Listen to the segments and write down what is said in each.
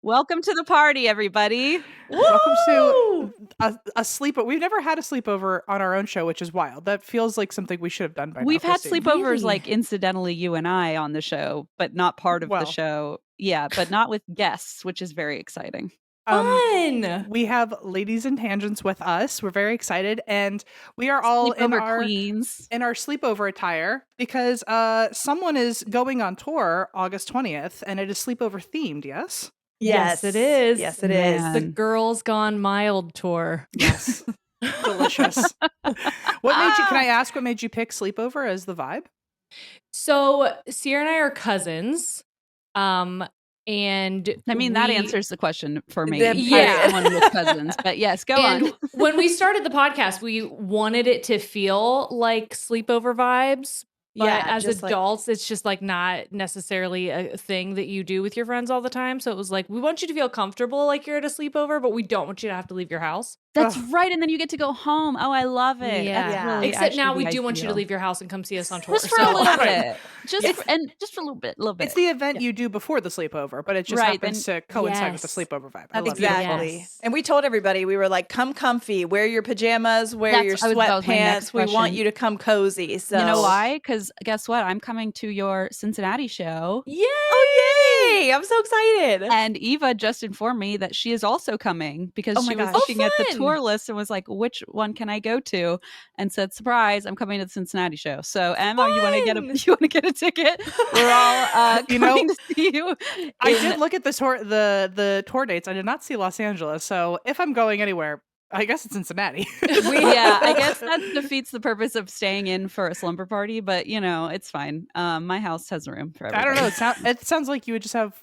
Welcome to the party, everybody. Welcome to a sleepover. We've never had a sleepover on our own show, which is wild. That feels like something we should have done by now. We've had Christine. sleepovers, Really? like incidentally, you and I on the show, but not part of the Well. show. Yeah, but not with guests, which is very exciting. Fun. We have Ladies and Tangents with us. We're very excited, and we are all in Sleepover our queens. sleepover attire because someone is going on tour August 20th, and it is sleepover themed. Yes. Yes, it is. Yes, it is. Man. The Girls Gone Mild tour. Yes. Delicious. What made you? Can I ask what made you pick sleepover as the vibe? So Ciara and I are cousins. And I mean, that answers the question for me. Yeah. Someone with cousins, but yes, go on. When we started the podcast, we wanted it to feel like sleepover vibes. But Yeah, as just adults, it's just like not necessarily a thing that you do with your friends all the time. So it was like, we want you to feel comfortable like you're at a sleepover, but we don't want you to have to leave your house. That's right. And then you get to go home. Oh, I love it. Yeah. That's really Except now actually we the do want you to ideal. leave your house and come see us on tour. Just for a little bit. Just It's- for a little bit. It's the event you do before the sleepover, but it just Right, happens to coincide with the Yes. sleepover vibe. I That's love Exactly. Yes. And we told everybody, we were like, come comfy, wear your pajamas, wear That your was my next sweatpants. We want question. you to come cozy. So You know why? Because guess what? I'm coming to your Cincinnati show. Yay! Oh, yay! I'm so excited. And Eva just informed me that she is also coming because Oh my she was gosh. looking at the fun. tour list and was like, which one can I go to? And said, surprise, I'm coming to the Cincinnati show. So Emma, you want to get a ticket? We're all You know, coming to see you. I in- did look at the tour dates. I did not see Los Angeles. So if I'm going anywhere, I guess it's Cincinnati. Yeah, I guess that defeats the purpose of staying in for a slumber party, but it's fine. My house has room for everybody. I don't know. It sounds like you would just have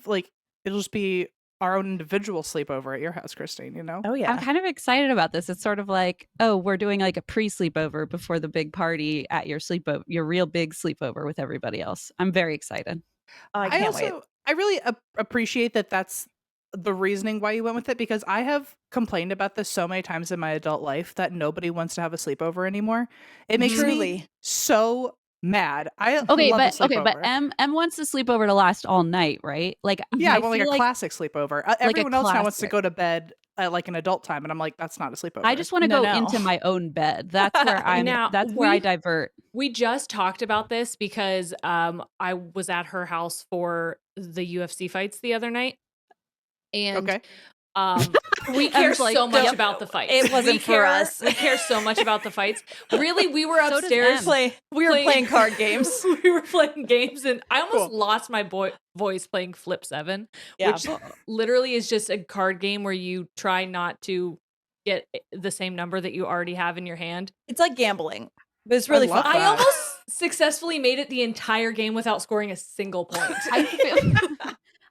it'll just be our own individual sleepover at your house, Christine. You know? Oh I'm yeah. kind of excited about this. It's sort of like, oh, we're doing like a pre-sleepover before the big party at your sleepover, your real big sleepover with everybody else. I'm very excited. I can't wait. I really appreciate that. That's the reasoning why you went with it, because I have complained about this so many times in my adult life that nobody wants to have a sleepover anymore. It makes me Truly. so mad. Okay, love a but sleepover. M wants the sleepover to last all night, right? Like, Yeah, I I want like feel a classic sleepover. Everyone else now wants to classic. go to bed at like an adult time, and I'm like, that's not a sleepover. I just want to No, go no. into my own bed. That's where that's where I divert. We just talked about this because I was at her house for the UFC fights the other night. And Okay. we care was like, so much yep. about the fights. It wasn't We for care- us. We care so much about the fights. Really, we were does upstairs. Em. We were playing card games. We were playing games, and I almost Cool. lost my voice playing Flip 7, Yeah. which literally is just a card game where you try not to get the same number that you already have in your hand. It's like gambling, but it's really love fun. that. I almost successfully made it the entire game without scoring a single point.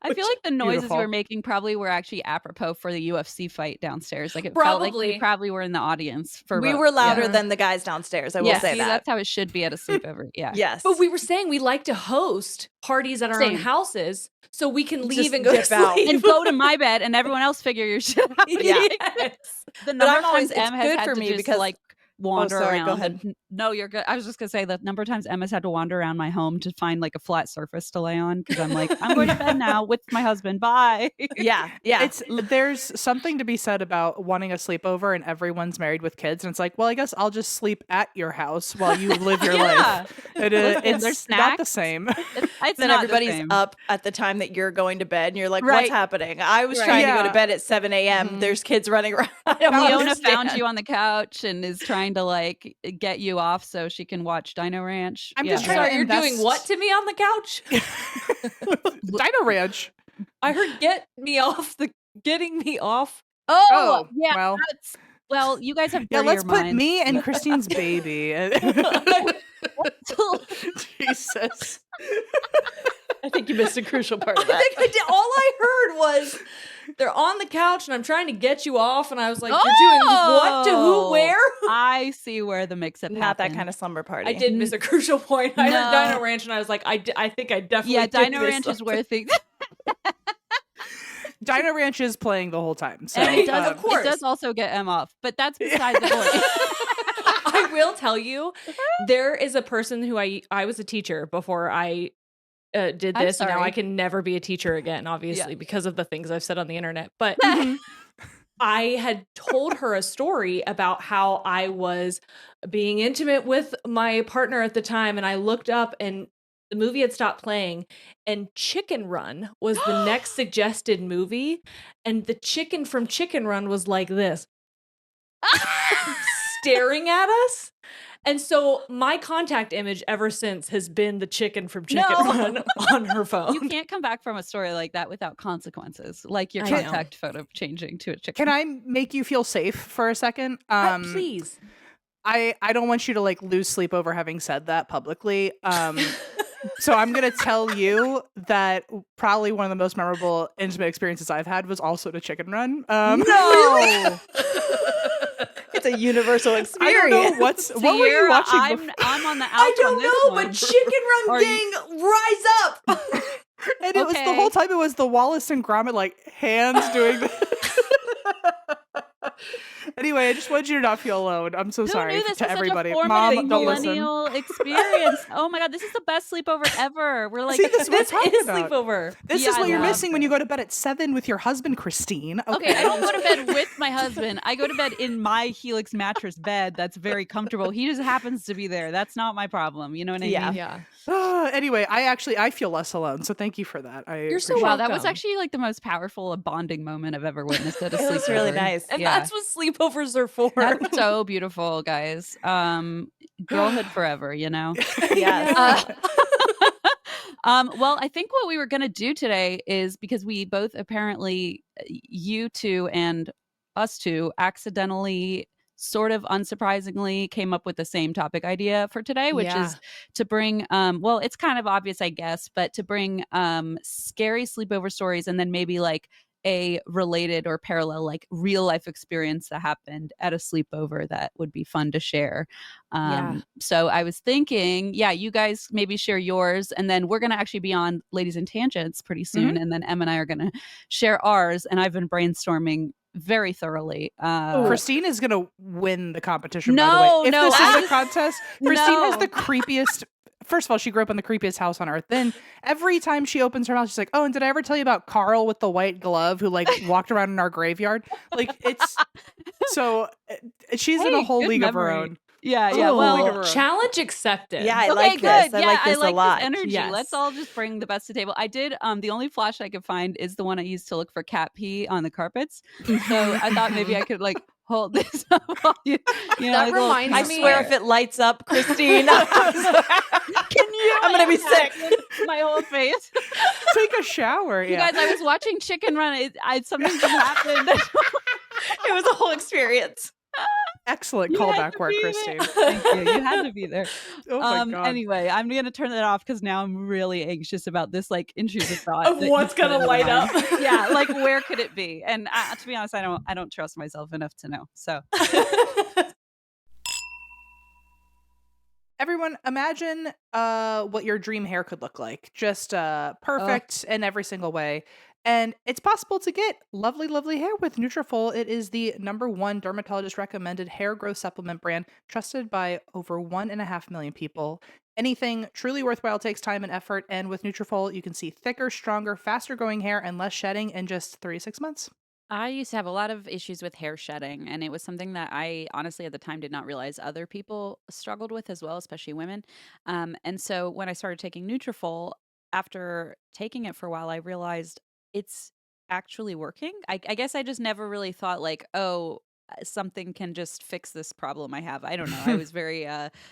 I feel like the noises Beautiful. we were making probably were actually apropos for the UFC fight downstairs. Like it felt like we Probably. probably were in the audience for We both. were louder Yeah. than the guys downstairs. I will Yeah, say see, that. that's how it should be at a sleepover. Yeah. Yes. But we were saying we like to host parties at our own Same. houses so we can leave Just and go dip to out. sleep. And go to my bed and everyone else figure your shit out. Yeah. Yes. The But number I'm of always- times Em it's has good had for to me just because- like wander sorry, around. go ahead. No, you're good. I was just gonna say the number of times Emma's had to wander around my home to find like a flat surface to lay on because I'm like, I'm going to bed now with my husband. Bye. Yeah. Yeah. There's something to be said about wanting a sleepover and everyone's married with kids, and it's like, well, I guess I'll just sleep at your house while you live your Yeah. life. It's There's not the snacks. same. It's then not the everybody's same. up at the time that you're going to bed, and you're like, Right. "What's happening?" I was Right. trying to go Yeah. to bed at 7 a.m. Mhm. There's kids running around. I don't Fiona understand. found you on the couch and is trying to like get you off so she can watch Dino Ranch. I'm just Yeah. trying Sorry, to you're doing invest- what to me on the couch? Dino Ranch. I heard getting me off. Oh, yeah. well. Well, you guys have Yeah, let's dirtier put minds. me and Christine's baby. Jesus. I think you missed a crucial part of I that. think I did. All I heard was they're on the couch and I'm trying to get you off, and I was like, "You're doing what to who, Oh. where?" I see where the mix-up Not that happened. kind of slumber party. I did miss a crucial point. I heard No. Dino Ranch, and I was like, I think I definitely Yeah, did Dino miss Ranch is something. where things. Dino Ranch is playing the whole time. So And it does, Of course. it does also get M off, but that's beside the point. I will tell you, there is a person who I was a teacher before I did I'm this, and now sorry. I can never be a teacher again, obviously, because of the things I've said on the internet. But Mhm. I had told her a story about how I was being intimate with my partner at the time, and I looked up and the movie had stopped playing, and Chicken Run was the next suggested movie, and the chicken from Chicken Run was like this, staring at us. And so my contact image ever since has been the chicken from Chicken No. Run on her phone. You can't come back from a story like that without consequences, like your I know. contact photo changing to a chicken. Can I make you feel safe for a second? Please. I don't want you to like lose sleep over having said that publicly. So I'm gonna tell you that probably one of the most memorable intimate experiences I've had was also to Chicken Run. No. It's a universal I experience. don't know what were you Sierra, watching? I'm on the outs I don't on this know, one. but Chicken Run Are gang, rise up. And it was the whole time. It was the Wallace and Gromit like hands doing this. Anyway, I just wanted you to not feel alone. I'm so Who sorry knew this to was everybody. such a Mom, formative don't listen. millennial experience? Oh my god, this is the best sleepover ever. We're like, See, this is what I'm This talking is about. sleepover. This Yeah, is I what you're love missing when you go to bed at 7 with your husband, Christine. okay, I don't go to bed with my husband. I go to bed in my Helix mattress bed. That's very comfortable. He just happens to be there. That's not my problem. You know what I Yeah. mean? Yeah. Anyway, I feel less alone, so thank you for that. You're so appreciate Wow, it. that was welcome. actually like the most powerful bonding moment I've ever witnessed at a sleepover. It was really nice. And Yeah. that's what sleepovers are for. That's so beautiful, guys. Girlhood forever, you know. Yes. Well, I think what we were going to do today is because we both apparently, you two and us two, accidentally, sort of unsurprisingly, came up with the same topic idea for today, which is to bring, well, it's kind of obvious, I guess, but to bring scary sleepover stories and then maybe like a related or parallel like real life experience that happened at a sleepover that would be fun to share. So I was thinking, yeah, you guys maybe share yours, and then we're going to actually be on Ladies and Tangents pretty soon, and then Em and I are going to share ours, and I've been brainstorming very thoroughly. Christine is gonna win the competition. No, by the way. If no, this is I a just- contest, Christine has No. the creepiest. First of all, she grew up in the creepiest house on earth. Then every time she opens her mouth, she's like, "Oh, and did I ever tell you about Carl with the white glove who like walked around in our graveyard?" Like it's so she's in a Hey, whole good league of her memory. own. Yeah, Oh, well, League of Her Own. Challenge accepted. Yeah, I okay, like good. this. I Yeah, like this I like a lot. this energy. Yes. Let's all just bring the best to the table. I did. The only flash I could find is the one I used to look for cat pee on the carpets. So I thought maybe I could like hold this up while you know, That like a little reminds I me- swear if it lights up, Christine, Can you? I'm gonna be sick. My whole face. Take a shower. You Yeah. guys, I was watching Chicken Run. Something just happened. It was a whole experience. Excellent You had callback to work, be there. Christine. Thank you. You had to be there. Oh my god. Anyway, I'm gonna turn that off because now I'm really anxious about this like intrusive thought Of that you what's put gonna into light mine. up. Yeah, like where could it be? And to be honest, I don't trust myself enough to know. So Everyone, imagine what your dream hair could look like. Just perfect in every single way. And it's possible to get lovely, lovely hair with Nutrafol. It is the #1 dermatologist recommended hair growth supplement brand, trusted by over 1.5 million people. Anything truly worthwhile takes time and effort, and with Nutrafol, you can see thicker, stronger, faster growing hair and less shedding in just 3 to 6 months. I used to have a lot of issues with hair shedding, and it was something that I honestly at the time did not realize other people struggled with as well, especially women. And so when I started taking Nutrafol, after taking it for a while, I realized it's actually working. I guess I just never really thought like, oh, something can just fix this problem I have. I don't know. I was very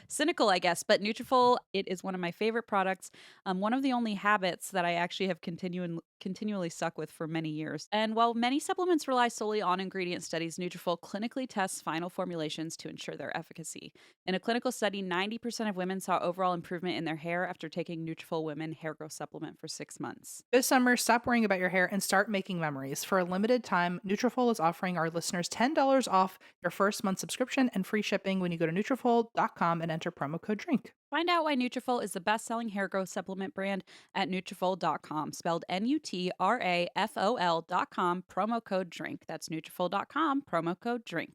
cynical, I guess. But Nutrafol, it is one of my favorite products. One of the only habits that I actually have continually stuck with for many years. And while many supplements rely solely on ingredient studies, Nutrafol clinically tests final formulations to ensure their efficacy. In a clinical study, 90% of women saw overall improvement in their hair after taking Nutrafol Women Hair Growth Supplement for 6 months. This summer, stop worrying about your hair and start making memories. For a limited time, Nutrafol is offering our listeners $10 off your first month subscription and free shipping when you go to Nutrafol.com and enter promo code DRINK. Find out why Nutrafol is the best-selling hair growth supplement brand at Nutrafol.com, spelled Nutrafol.com, promo code DRINK. That's Nutrafol.com, promo code DRINK.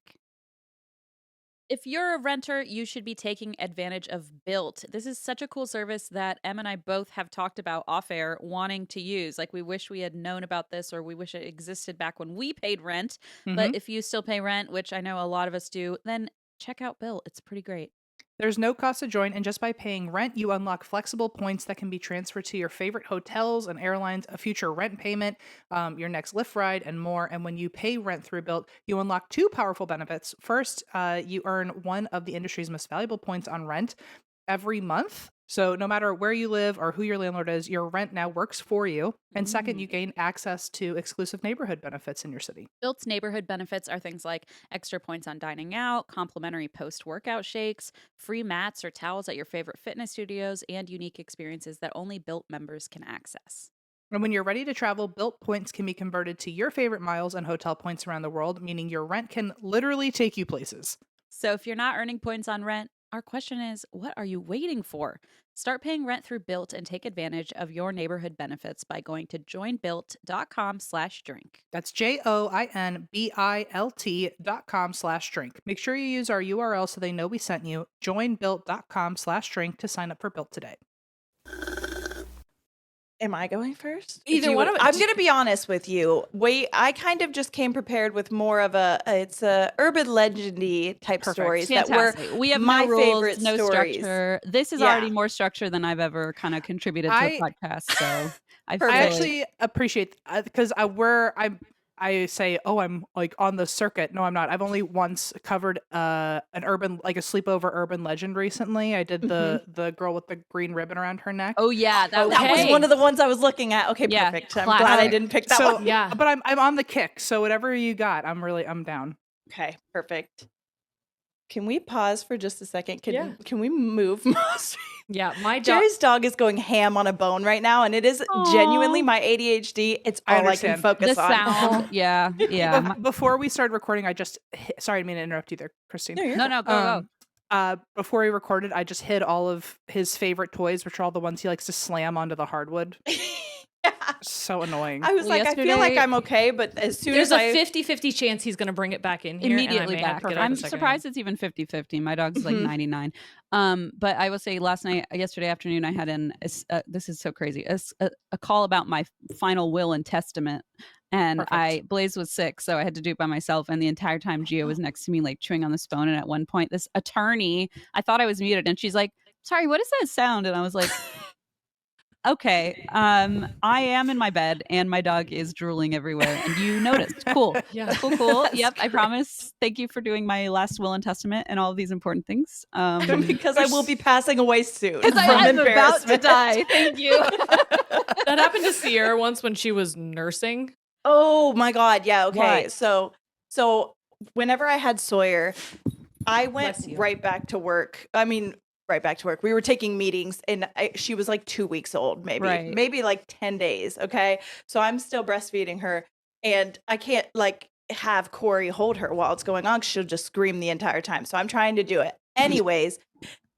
If you're a renter, you should be taking advantage of Built. This is such a cool service that Em and I both have talked about off air wanting to use. Like, we wish we had known about this, or we wish it existed back when we paid rent. But Mhm. if you still pay rent, which I know a lot of us do, then check out Built. It's pretty great. There's no cost to join, and just by paying rent, you unlock flexible points that can be transferred to your favorite hotels and airlines, a future rent payment, your next Lyft ride, and more. And when you pay rent through Built, you unlock two powerful benefits. First, you earn one of the industry's most valuable points on rent every month. So no matter where you live or who your landlord is, your rent now works for you. And second, you gain access to exclusive neighborhood benefits in your city. Built's neighborhood benefits are things like extra points on dining out, complimentary post-workout shakes, free mats or towels at your favorite fitness studios, and unique experiences that only Built members can access. And when you're ready to travel, Built points can be converted to your favorite miles and hotel points around the world, meaning your rent can literally take you places. So if you're not earning points on rent, our question is, what are you waiting for? Start paying rent through Built and take advantage of your neighborhood benefits by going to joinbuilt.com/drink. That's JOINBILT.com/drink. Make sure you use our URL so they know we sent you. Joinbuilt.com/drink to sign up for Built today. Am I going first? Either Do you- one of it. I'm going to be honest with you. I kind of just came prepared with more of it's a urban legendy type Perfect. stories that Fantastic. were We have my no rules, favorite no stories. structure. This is Yeah. already more structure than I've ever kind of contributed to a podcast. So I feel I Perfect. actually appreciate because I say, oh, I'm like on the circuit. No, I'm not. I've only once covered a sleepover urban legend recently. I did the girl with the green ribbon around her neck. Oh yeah, that That was Okay. one of the ones I was looking at. Okay, Yeah, perfect. I'm glad I classic. didn't pick that So, one. Yeah. but I'm on the kick. So whatever you got, I'm down. Okay, perfect. Can we pause for just a second? Yeah. Can we move? Yeah. My dog. Jerry's dog is going ham on a bone right now, and it is genuinely my ADHD. It's I all I can understand. focus The on. sound. Yeah. Before we started recording, I just sorry, I didn't mean to interrupt you there, Christine. No, you're No, go. Before we recorded, I just hid all of his favorite toys, which are all the ones he likes to slam onto the hardwood. Yeah. So annoying. I was Well, like, I feel like yesterday- I'm okay, but as soon There's as a I 50-50 chance he's going to bring it back in here. Immediately and I may have back. to get out I'm the second surprised hand. it's even 50-50. My dog's like Mhm. 99. But I will say yesterday afternoon, I had this is so crazy, a call about my final will and testament. And Perfect. Blaze was sick, so I had to do it by myself. And the entire time Gio was next to me, like chewing on this phone. And at one point, this attorney, I thought I was muted, and she's like, "Sorry, what is that sound?" And I was like, okay, I am in my bed and my dog is drooling everywhere and you noticed. Cool. Yeah. Cool. That's Yep. I great. promise. Thank you for doing my last will and testament and all of these important things. because I will be passing away soon Because from I'm about to embarrassment. die. Thank you. That happened to Sierra once when she was nursing. Oh my God. Yeah. Okay. What? So whenever I had Sawyer, I went Bless you. right back to work. Right back to work. We were taking meetings and she was like 2 weeks old, Right. maybe like 10 days. Okay. So I'm still breastfeeding her and I can't like have Corey hold her while it's going on. 'Cause she'll just scream the entire time. So I'm trying to do it. Anyways,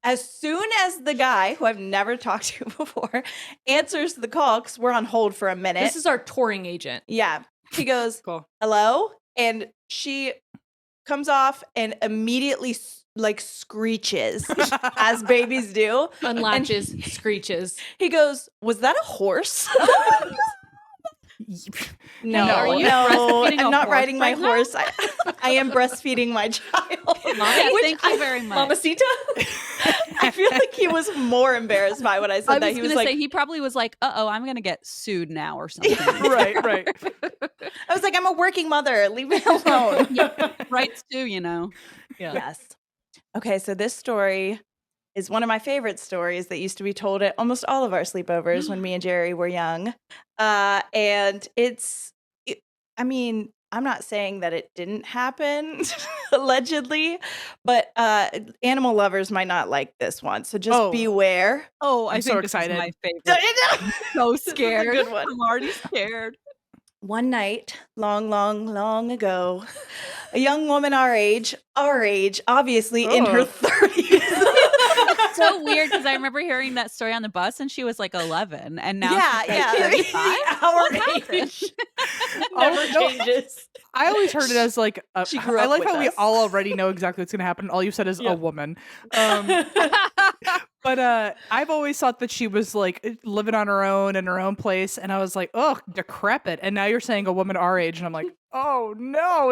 as soon as the guy who I've never talked to before answers the call, because we're on hold for a minute. This is our touring agent. Yeah. He goes, Cool. hello? And she comes off and immediately like screeches as babies do. Unlatches, screeches. He goes, was that a horse? No, Are you no, breastfeeding a I'm not horse riding my right now? horse. I am breastfeeding my child. Yeah, Which thank you very much. Mamacita? I feel like he was more embarrassed by what I said. I that was he going was to like, say, he probably was like, I'm going to get sued now or something. Right. I was like, I'm a working mother. Leave me alone. Rights too, Yeah. Yes. Okay, so this story is one of my favorite stories that used to be told at almost all of our sleepovers when me and Jerry were young. And I'm not saying that it didn't happen, allegedly, but animal lovers might not like this one. So just Oh. beware. Oh, I'm I so think this is excited. my favorite. So is a scared. good one. I'm already scared. One night, long, long, long ago, a young woman our age, obviously in her Oh. 30s. It's so weird because I remember hearing that story on the bus, and she was like 11, and now she's like yeah. 35. Our age never no. changes. I always heard it as like She grew I up like with how we us. all already know exactly what's gonna happen. All you said is Yeah. a woman. But I've always thought that she was like living on her own in her own place, and I was like, oh, decrepit. And now you're saying a woman our age, and I'm like, oh no,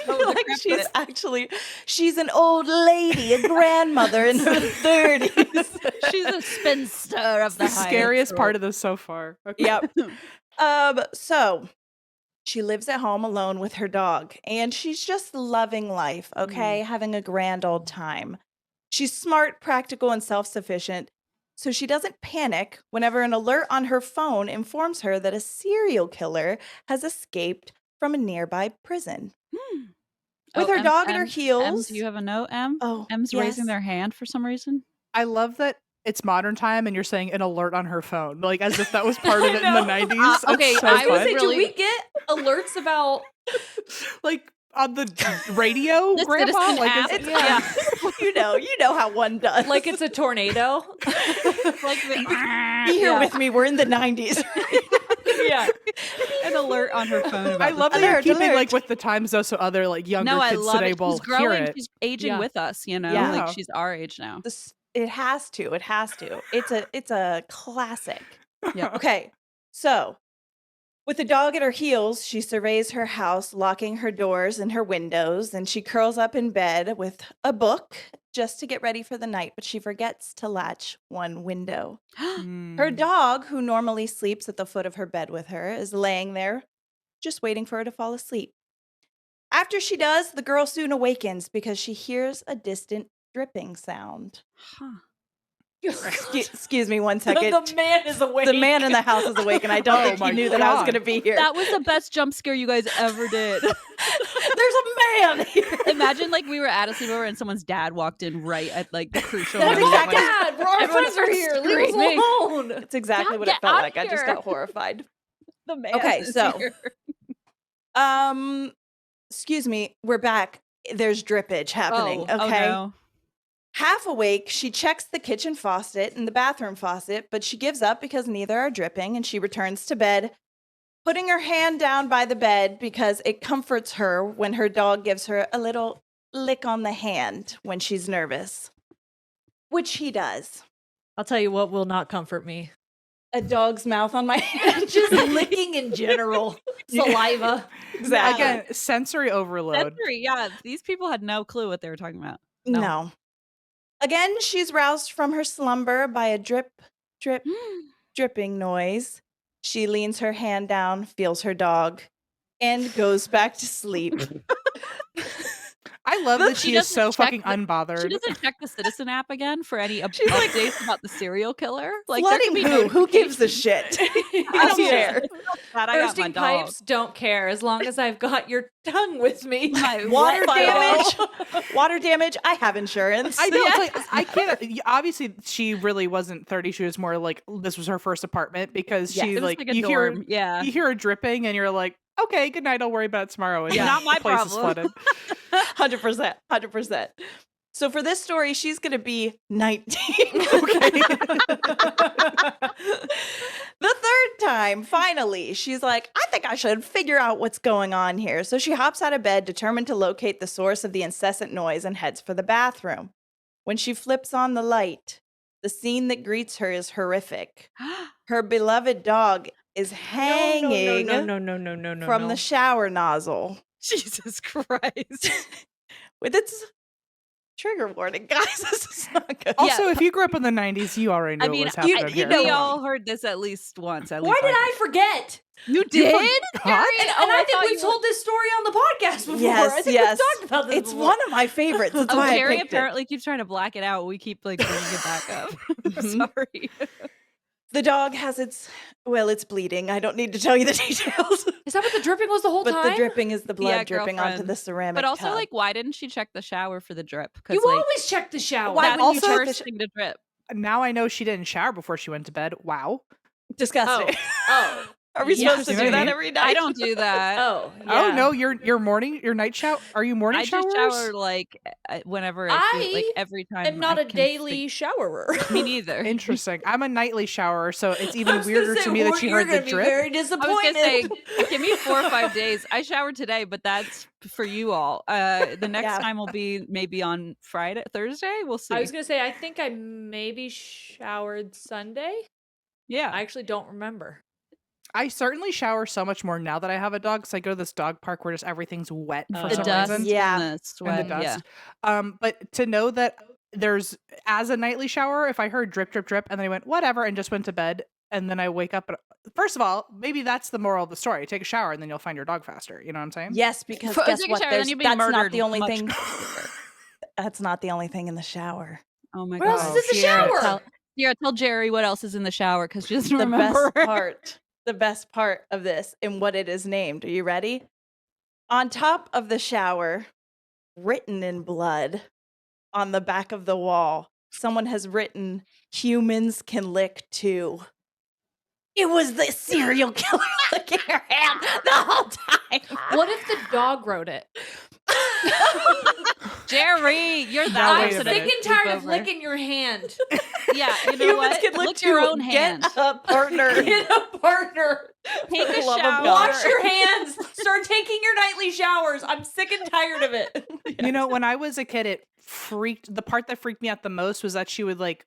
it's Like she's an old lady, a grandmother in her 30s. She's a spinster of the scariest part of this so far. Okay. Yep. So she lives at home alone with her dog, and she's just loving life, okay? Having a grand old time. She's smart, practical, and self-sufficient, so she doesn't panic whenever an alert on her phone informs her that a serial killer has escaped from a nearby prison. With her dog at her heels. Do you have a note, Em? Oh, Em's raising their hand for some reason. I love that it's modern time and you're saying an alert on her phone, like as if that was part of it in the 90s. Okay, That's so I was fun. saying, do we get alerts about like on the radio, The Grandpa? Citizen Like, app. yeah. you know how one does. like it's a tornado? Like Be here with me. We're in the 90s. Yeah. an alert on her phone. About I love that this. you're keeping alert. like with the times though, so other like younger No, I kids love today it. will She's growing. hear it. She's aging Yeah. with us. You know, Yeah. like she's our age now. It has to. It has to. It's a classic. Yeah. Okay. So, with the dog at her heels, she surveys her house, locking her doors and her windows, and she curls up in bed with a book just to get ready for the night, but she forgets to latch one window. Her dog, who normally sleeps at the foot of her bed with her, is laying there just waiting for her to fall asleep. After she does, the girl soon awakens because she hears a distant dripping sound. Huh. Excuse me one second. The man is awake. The man in the house is awake, and I don't think my he knew that I was God. going to be here. That was the best jump scare you guys ever did. There's a man here. Imagine like we were at a sleepover and someone's dad walked in right at like the crucial That's moment. exactly- Dad, our Everyone friends are here. starts Leave us screaming. alone. It's exactly Dad, what it get felt out like. I just here. got horrified. The man Okay, is so- here. Excuse me. We're back. There's drippage happening. Oh, Okay. oh no. Half awake, she checks the kitchen faucet and the bathroom faucet, but she gives up because neither are dripping, and she returns to bed, putting her hand down by the bed because it comforts her when her dog gives her a little lick on the hand when she's nervous, which he does. I'll tell you what will not comfort me. A dog's mouth on my hand. Just licking in general. Saliva. Exactly. Again, sensory overload. Sensory, yeah. These people had no clue what they were talking about. No. Again, she's roused from her slumber by a drip, drip, dripping noise. She leans her hand down, feels her dog, and goes back to sleep. I love that she is doesn't so check fucking unbothered. She doesn't check the Citizen app again for any She's like, updates about the serial killer. Like there Flooding could be who? Who gives a notifications. shit? I don't care. Glad I got my Bursting dog. pipes, don't care as long as I've got your tongue with me. My Water wet bottle. damage. Water damage. I have insurance. I know. It's like I can't. Obviously, she really wasn't 30. She was more like this was her first apartment because Yeah, she It was like like a you hear dorm. Yeah. you hear her dripping and you're like, okay, good night. I'll worry about it tomorrow. And Yeah. then Not my the place is problem. flooded. 100%. 100%. So for this story, she's going to be 19. Okay. The third time, finally, she's like, I think I should figure out what's going on here. So she hops out of bed, determined to locate the source of the incessant noise, and heads for the bathroom. When she flips on the light, the scene that greets her is horrific. Her beloved dog is hanging No. from the shower nozzle. Jesus Christ. With its trigger warning, guys. This is not good. Also, if you grew up in the 90s, you already knew I mean, what was happening you here. we Come all on. heard this at least once. At Why least did I forget? You You did? forgot? And Oh, I I think thought we've you told this story on the podcast before. Yes, I think yes. we've talked about this It's before. one of my favorites. That's Oh, why I Jeri picked it. apparently keeps trying to black it out. We keep like bringing it back up. Mhm. Sorry. The dog has it's bleeding. I don't need to tell you the details. Is that what the dripping was the whole But time? the dripping is the blood Yeah, dripping onto girlfriend. the ceramic But also, tub. like, why didn't she check the shower for the drip? You Because like always check the shower. Why that's wouldn't the you check the first thing to drip. Now I know she didn't shower before she went to bed. Wow. disgusting. Oh. Are we supposed to You know do what I that mean? every night? I don't do that. Oh, yeah. Oh no, your night shower. Are you morning I showers? just shower like whenever I feel like I every time. am not I a can daily showerer. Me neither. Interesting. I'm a nightly shower, so it's I even was gonna weirder say, to me that you you're heard the gonna be drip. very I was disappointed. gonna say, give me 4 or 5 days. I showered today, but that's for you all. The next Yeah. time will be maybe on Thursday. We'll see. I was gonna say, I think I maybe showered Sunday. Yeah. I actually don't remember. I certainly shower so much more now that I have a dog, because I go to this dog park where just everything's wet for Oh. The some dust reason. Yeah. and the And sweat. the dust. Yeah. But to know that there's, as a nightly shower, if I heard drip, drip, drip, and then I went, whatever, and just went to bed, and then I wake up, first of all, maybe that's the moral of the story. Take a shower, and then you'll find your dog faster. You know what I'm saying? Yes, because Take guess a what? shower, then you'll be That's not murdered the only much thing. quicker. That's not the only thing in the shower. Oh my What else god. is in the Sierra, shower? Tell Jerry what else is in the shower because she doesn't The remember. best part of this and what it is named. Are you ready? On top of the shower, written in blood on the back of the wall, someone has written, "Humans can lick too." It was the serial killer licking her hand the whole time. What if the dog wrote it? Jerry, you're Now that I'm wait a person. sick minute. and tired of Sleepover. licking your hand. Yeah, you know Humans what? can lick Lick your too. own hand. Get a partner. Get a partner. Take For the a love of shower. God. Wash your hands. Start taking your nightly showers. I'm sick and tired of it. You know, when I was a kid, the part that freaked me out the most was that she would like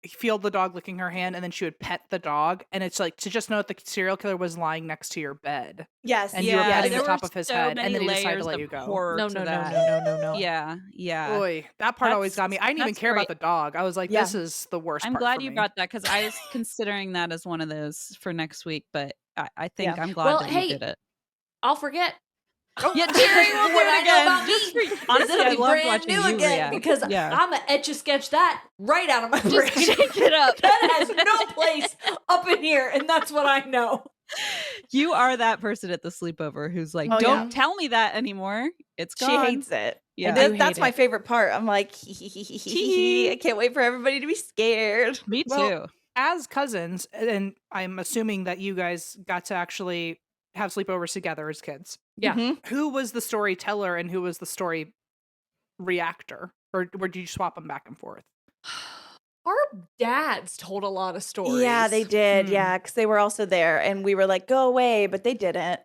feel the dog licking her hand, and then she would pet the dog, and it's like to just know that the serial killer was lying next to your bed, Yes. and you were Yeah, petting there the top were of his so head, many and then he decided to layers let of you go. horror No, to no, no, that. no, no, no, no. Yeah, yeah. Boy, that part always got me. I didn't even That's care about great. the dog. I was like, Yeah. this is the worst I'm part glad for you me. brought that because I was considering that as one of those for next week, but I think Yeah. I'm glad Well, that hey, you did it. I'll forget. Yeah, Jerry will do What it I know again. about Just me. for- honestly, It'll I be loved brand watching new you again react. because Yeah. I'm gonna etch a sketch that right out of my brain. Just shake it up. That has no place up in here, and that's what I know. You are that person at the sleepover who's like, Oh, don't yeah. tell me that anymore. It's She gone. hates it. Yeah. And I do that's hate my it. favorite part. I'm like, I can't wait for everybody to be scared. Me too. Well, as cousins, and I'm assuming that you guys got to actually have sleepovers together as kids. Yeah. Mhm. Who was the storyteller and who was the story reactor, or did you swap them back and forth? Our dads told a lot of stories. Yeah, they did. Hmm. Yeah, because they were also there, and we were like, "Go away," but they didn't.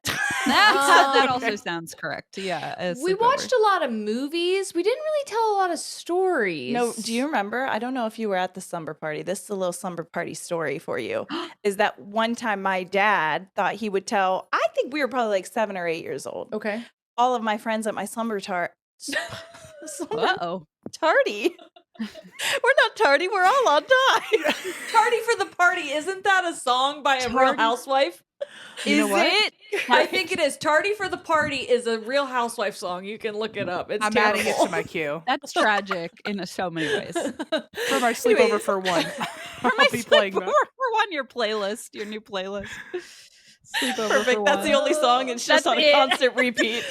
that also sounds correct. Yeah. as We sleepover. watched a lot of movies. We didn't really tell a lot of stories. No, do you remember? I don't know if you were at the slumber party. This is a little slumber party story for you. Is that one time my dad thought he would tell, I think we were probably like 7 or 8 years old. Okay. All of my friends at my slumber Uh-oh. tardy. We're not tardy. We're all on time. Tardy for the Party. Isn't that a song by a Real Tardy. Housewife? You know Is what? it? I think it is. Tardy for the Party is a Real Housewife song. You can look it up. It's I'm terrible. adding it to my queue That's tragic in so many ways. for my sleepover Anyways. for one. For I'll be playing that. for one, your playlist, your new playlist. Sleepover Perfect. for That's one. the only song. It's just That's on it. a constant repeat.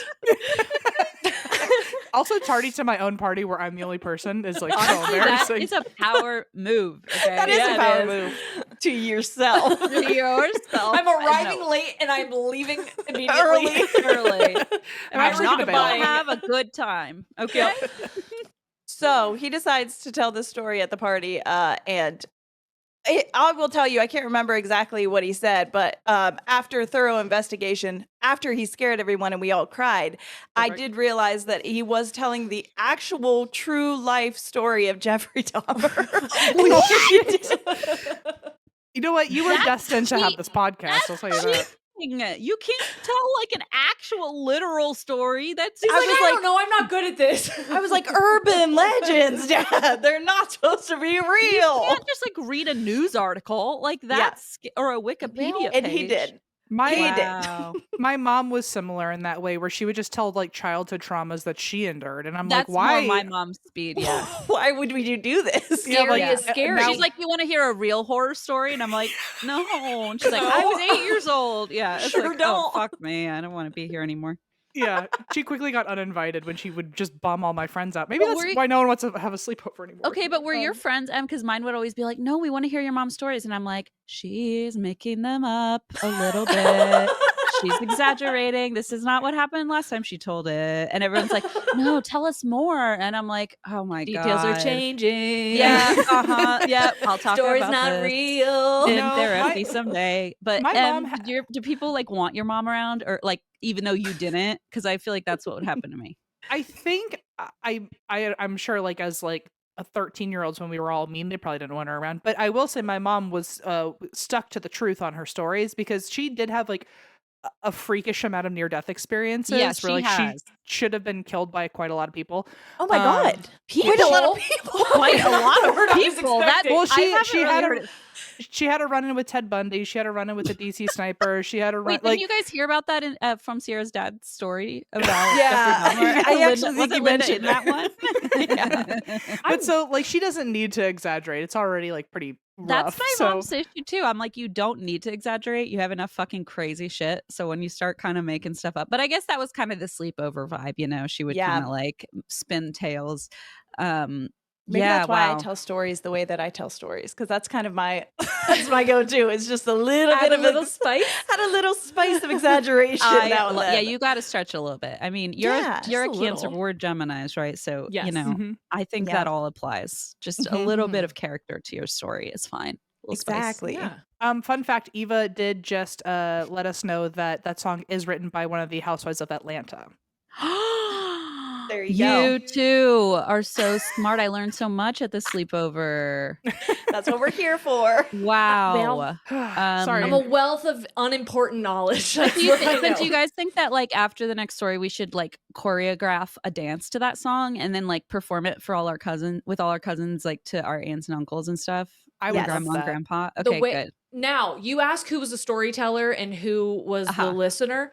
Also, tardy to my own party where I'm the only person is like so Honestly, that embarrassing. is a power move. Okay? That is Yeah, a it power is. move to yourself. To yourself. I'm arriving No. late and I'm leaving immediately. early. I'm I'm actually not gonna going bail. to have a good time. Okay. So he decides to tell this story at the party, and I will tell you, I can't remember exactly what he said, but after a thorough investigation, after he scared everyone and we all cried, I Perfect. did realize that he was telling the actual true life story of Jeffrey Dahmer. You know what? You were That's destined to have cheap. this podcast. I'll tell you that. You can't tell like an actual literal story. That's He's I like, was I like- don't know. I'm not good at this. I was like, urban legends, Dad. They're not supposed to be you real. can't just like read a news article like that's or a Wikipedia And page. he did. My He did. Wow. my mom was similar in that way, where she would just tell like childhood traumas that she endured, and I'm That's like, why? more my mom's speed. Yeah. Why would we do this? Scary like, is scary. now- She's like, "You want to hear a real horror story?" And I'm like, "No." And she's like, "I was 8 years old." Yeah. It's Sure like, don't. "Oh fuck me, I don't want to be here anymore." Yeah, she quickly got uninvited when she would just bum all my friends out. Maybe But that's why no one wants to have a sleepover anymore. Okay, but were your friends, because mine would always be like, "No, we want to hear your mom's stories," and I'm like, "She's making them up a little bit. She's exaggerating. This is not what happened last time she told it." And everyone's like, "No, tell us more." And I'm like, "Oh my Details are God. changing. Yeah, yep. I'll talk Story's about not this real. in No, therapy someday." But my mom do people like want your mom around, or like even though you didn't? Because I feel like that's what would happen to me. I think I'm sure like as like a 13-year-olds when we were all mean, they probably didn't want her around. But I will say my mom was stuck to the truth on her stories because she did have like a freakish amount of near-death experiences Yeah, where she like has. she should have been killed by quite a lot of people. Oh my God. Quite a lot of people. Quite a lot of Word I was people. That expecting. Well, I haven't she really had heard a it. she had a run-in with Ted Bundy. She had a run-in with the DC sniper. She had a run Wait, didn't you guys hear about that from Sierra's dad's story about Yeah, Jeffrey Dahmer? I Linda- actually think wasn't you Linda in mentioned that it. one? But so like she doesn't need to exaggerate. It's already like pretty That's rough. my So mom's issue too. I'm like, you don't need to exaggerate. You have enough fucking crazy shit. So when you start kind of making stuff up, but I guess that was kind of the sleepover vibe, you know, she would Yeah. kind of like spin tales. Maybe Yeah, that's why I wow. tell stories the way that I tell stories, because that's kind of my that's my go-to. It's just a little Add bit a of little spice. Add a little spice of exaggeration now and then. Yeah, you got to stretch a little bit. I mean, you're Yeah, you're a just a Cancer, little. we're Geminis, right? So you Yes. know, Mhm. I think Yeah. that all applies. Just a Mhm, little bit mhm. of character to your story is fine. A little spice. Exactly. Yeah. Fun fact, Eva did just let us know that song is written by one of the housewives of Atlanta. There you go. You too are so smart. I learned so much at the sleepover. That's what we're here for. Wow. Sorry. I'm a wealth of unimportant knowledge. That's Do you, what I but do know. you guys think that like after the next story we should like choreograph a dance to that song and then like perform it for all our cousins like to our aunts and uncles and stuff? I And would grandma love and that. grandpa. The Okay, way- good. Now, you ask who was the storyteller and who was Uh-huh. the listener.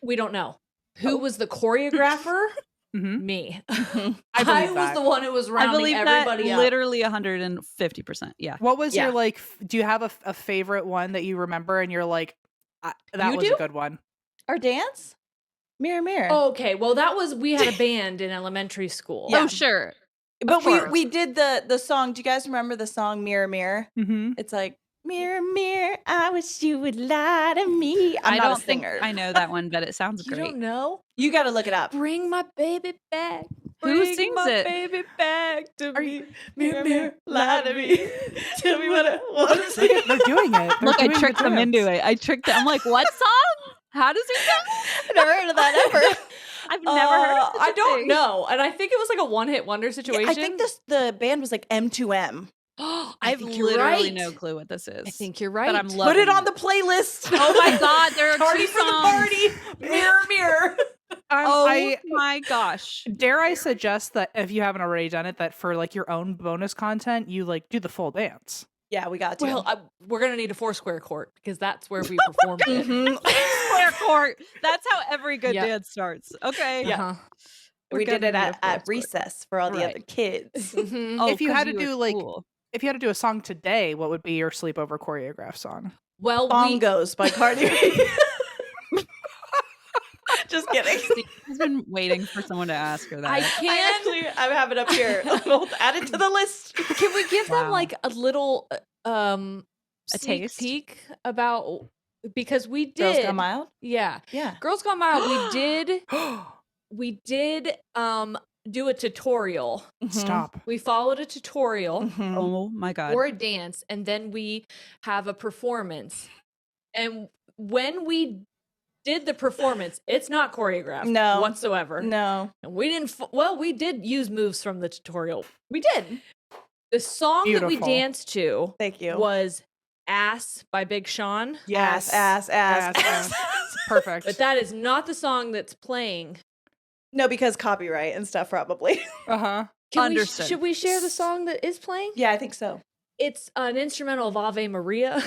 We don't know. Who Oh. was the choreographer? Mhm. Me. I I believe was that. the one who was I rounding believe everybody that up. literally 150%. Yeah. What was Yeah. your like? Do you have a favorite one that you remember and you're like, that You was do? a good one? Our dance? Mirror, mirror. Okay, well, we had a band in elementary school. Yeah. Oh, sure. but course. we did the song. Do you guys remember the song Mirror, Mirror? Mm-hmm. It's like, mirror, mirror, I wish you would lie to me. I'm I not don't a singer. think I know that one, but it sounds You great. don't know? You got to look it up. Bring my baby back. Who Bring sings my it? baby back to Are me. you- Mirror, mirror, lie to me. Tell me what I want to They're doing it. They're Look, I doing the tricked them dance. into it. I tricked them. I'm like, what song? How does it go? I've never heard of that ever. I've never heard of such I a don't thing. know. And I think it was like a one-hit wonder situation. I think the band was like M2M. I I've think you're literally right. no clue what this is. I think you're right. But I'm Put loving it on the playlist. Oh my God, there are Tardy two for the songs. party. Mirror, mirror. Oh my gosh. Dare I suggest that if you haven't already done it, that for like your own bonus content, you like do the full dance. Yeah, we got to. Well, we're going to need a four-square court because that's where we performed it. Mhm. Square court. That's how every good Yep. dance starts. Okay. Yeah. Uh-huh. We're We did gonna it need a at Foursquare. recess for all the Right. other kids. Mhm. Oh, If you 'cause had to were do, like, cool. If you had to do a song today, what would be your sleepover choreograph song? Well, Bongos by Cardi B. Just kidding. She's been waiting for someone to ask her that. I have it up here. We'll add it to the list. can we give them Wow. like a little A sneak taste? peek about because we did Girls Gone Wild? Yeah. Yeah. Girls Gone Wild, we did do a tutorial. Stop. We followed a tutorial Mhm. Oh my God. or a dance, and then we have a performance. And when we did the performance, it's not choreographed No. whatsoever. No. And we didn't we did use moves from the tutorial. We did. The song that we Beautiful. danced to Thank you. was Ass by Big Sean. Yes. Ass. Ass. Perfect. But that is not the song that's playing. No, because copyright and stuff probably. Uh-huh. Understood. Should we share the song that is playing? Yeah, I think so. It's an instrumental of Ave Maria.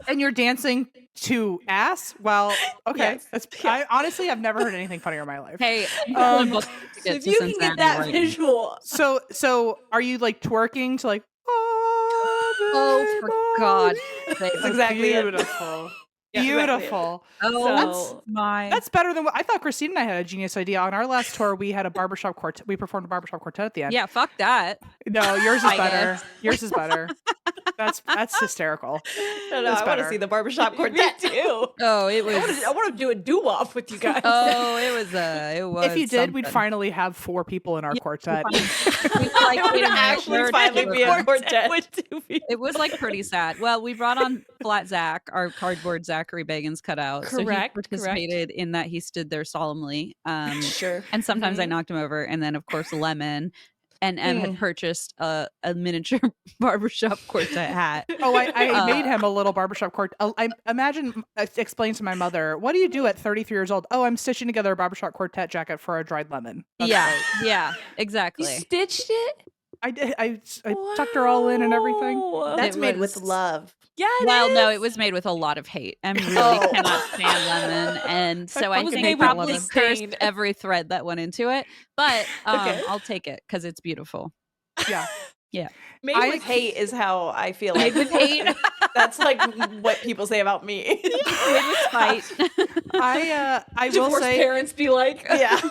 And you're dancing to ass? Well, okay. Yes. That's, I honestly have never heard anything funnier in my life. Hey, Um, If you can get that visual. So are you like twerking to like Oh, for God's sake. That's exactly it. beautiful. Yeah, Beautiful. Oh my. That's better than what I thought. Christine and I had a genius idea. On our last tour, we had a barbershop quartet. We performed a barbershop quartet at the end. Yeah, fuck that. No, yours is I better. guess. Yours is better. That's hysterical. No, That's I want to better. see the barbershop quartet too. Oh, it was. I want to do a doo-wop with you guys. Oh, it was. It was. If you did, we'd something. finally have 4 people in our quartet. We were like, It would wait a minute, actually where finally did be a we- quartet. It was like pretty sad. Well, we brought on Flat Zach, our cardboard Zachary Bagans cutout. So he Correct. participated in that. He stood there solemnly. Sure. And sometimes I Mhm. knocked him over. And then, of course, Lemon. And Em had purchased a miniature barbershop quartet hat. Oh, I made him a little barbershop quartet. I imagine explain to my mother, what do you do at 33 years old? Oh, I'm stitching together a barbershop quartet jacket for a dried lemon. That's Yeah, right. yeah, You exactly. stitched it? I did. I tucked her all in and everything. Wow. That's It made was- with love. Yeah, Well, no, is. it was made with a lot of hate. Em really Oh. cannot stand lemon, and so I fucking think hate I that probably lemon. cursed Stain. every thread that went into it. But Okay. I'll take it because it's beautiful. Yeah. Made I- with hate is how I feel like. Made with hate. That's like what people say about me. Made with spite. I will Divorced say parents be like, Yeah.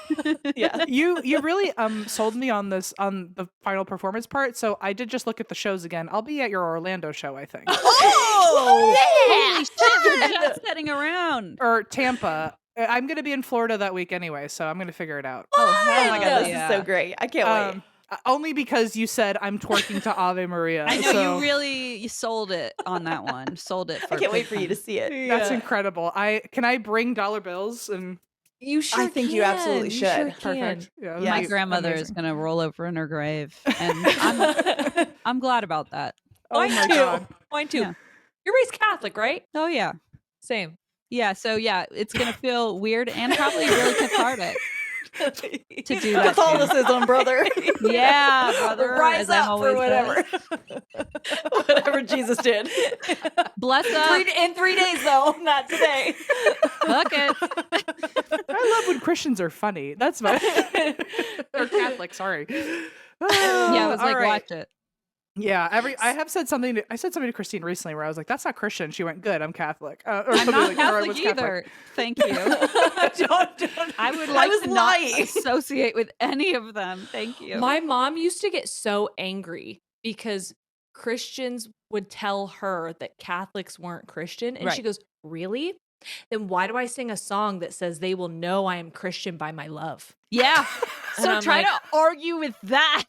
Yeah. you really on the final performance part. So I did just look at the shows again. I'll be at your Orlando show, I think. Oh, Holy shit, we're just heading around. Or Tampa. I'm going to be in Florida that week anyway, so I'm going to figure it out. Oh, Oh my god, hell this yeah. is so great. I can't wait. Only because you said I'm twerking to Ave Maria. I know so you sold it on that one. Sold it. For I can't wait big for you to time. see it. That's incredible. Can I bring dollar bills and you sure I think you can. absolutely You sure should. perfect? Yeah, Yeah. My that'd be grandmother is amazing. gonna roll over in her grave, and can. I'm glad about that. Oh Mine my too. god. Mine too. Yeah. You're raised Catholic, right? Oh yeah, Same. yeah. So yeah, it's gonna feel weird and probably really cathartic to do that. Catholicism, brother. Yeah, brother. Rise as Em up always for whatever. says. Whatever Jesus did. Bless up. In 3 days, though, not today. Fuck it. I love when Christians are funny. That's my or Catholic. Sorry. Yeah, I was All like, right. watch it. Yeah, I said something to Christine recently where I was like, "That's not Christian." She went, "Good, I'm Catholic." Or I'm something not like- or I Catholic was either. Thank you. Don't. I would I like was to not lying. associate with any of them. Thank you. My mom used to get so angry because Christians would tell her that Catholics weren't Christian. And she Right. goes, really? Then why do I sing a song that says they will know I am Christian by my love? Yeah. And So I'm try like, to argue with that.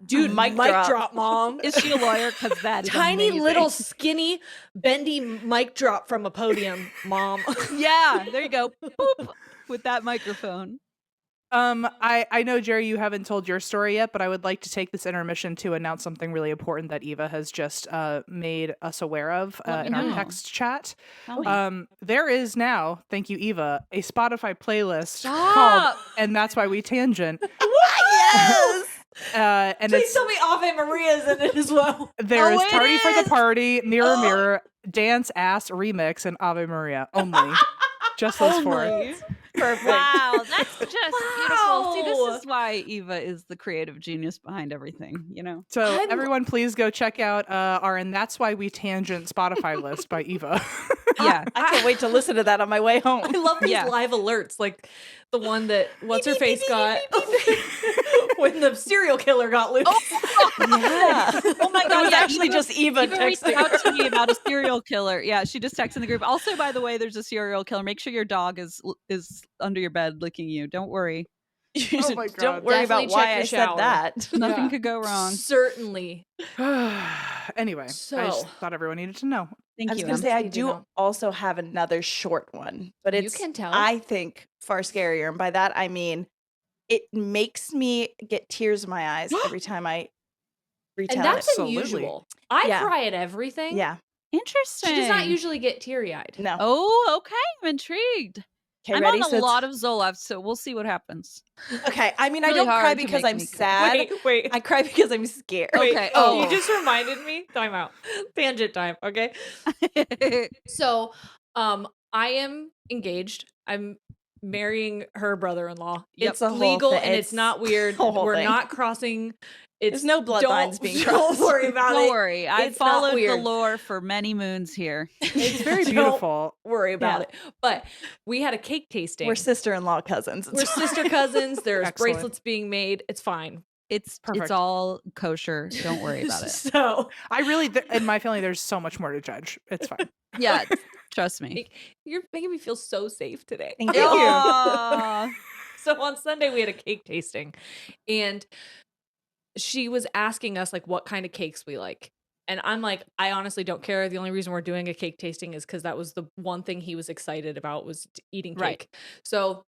dude, mic mic drop. drop, mom. Is she a lawyer? Because that is Tiny amazing. little skinny bendy mic drop from a podium, mom. Yeah, there you go. Boop, with that microphone. I know, Jerry, you haven't told your story yet, but I would like to take this intermission to announce something really important that Eva has just made us aware of Let me in our know. text chat. Tell me. There is now, thank you, Eva, a Spotify playlist Stop. called "And That's Why We Tangent." Yes. And Please it's tell me Ave Maria's in it as well. there's Oh, it "Tardy for the is? Party," "Mirror Oh. Mirror," "Dance Ass Remix," and "Ave Maria" only. Just those four. Only. Perfect. Wow, that's just beautiful. See, Wow. this is why Eva is the creative genius behind everything, you know? So I'm- everyone, please go check out our "And That's Why We Tangent" Spotify list by Eva. Yeah. I can't wait to listen to that on my way home. I love these Yeah. live alerts, like the one that what's her face got when the serial killer got loose. Yeah. Oh my That god, was yeah, actually Eva- just Eva Eva reached texting. out to me about a serial killer. Yeah, she just texted in the group. Also, by the way, there's a serial killer. Make sure your dog is under your bed licking you. Don't worry. You Oh should- my Don't God. worry Definitely about check why your I said shower. that. Nothing Yeah. could go wrong. Certainly. Anyway, I So- just thought everyone needed to know. Thank I was you. going Em. to say, I Need to do know. also have another short one, but You it's, can tell. I think, far scarier. And by that, I mean, it makes me get tears in my eyes every time I retell And that's it. Absolutely. unusual. I Yeah. cry at everything. Yeah. Interesting. She does not usually get teary-eyed. No. Oh, okay. I'm intrigued. Okay, I'm ready? on a So it's- lot of Zoloft, so we'll see what happens. Okay. I mean, I really don't cry hard to because make I'm me cry. sad. Wait. I cry because I'm scared. Wait, Okay, Oh, oh. you just reminded me. Time out. Tangent time. Okay. So, I am engaged. I'm marrying her brother-in-law. Yep. It's The whole legal thing. and it's not weird. the whole We're thing. not crossing. It's There's no bloodlines being crossed. Don't worry about Don't it. worry. I've It's not followed the weird. lore for many moons here. It's very Don't beautiful. worry about Yeah. it. But we had a cake tasting. We're sister-in-law cousins. We're sister cousins. There's Excellent. bracelets being made. It's fine. It's Perfect. all kosher. Don't worry about it. So I really, in my family, there's so much more to judge. It's fine. Yeah, trust me. you're making me feel so safe today. Thank you. Aw. So on Sunday we had a cake tasting, and she was asking us like what kind of cakes we like. And I'm like, I honestly don't care. The only reason we're doing a cake tasting is because that was the one thing he was excited about was eating cake. Right. So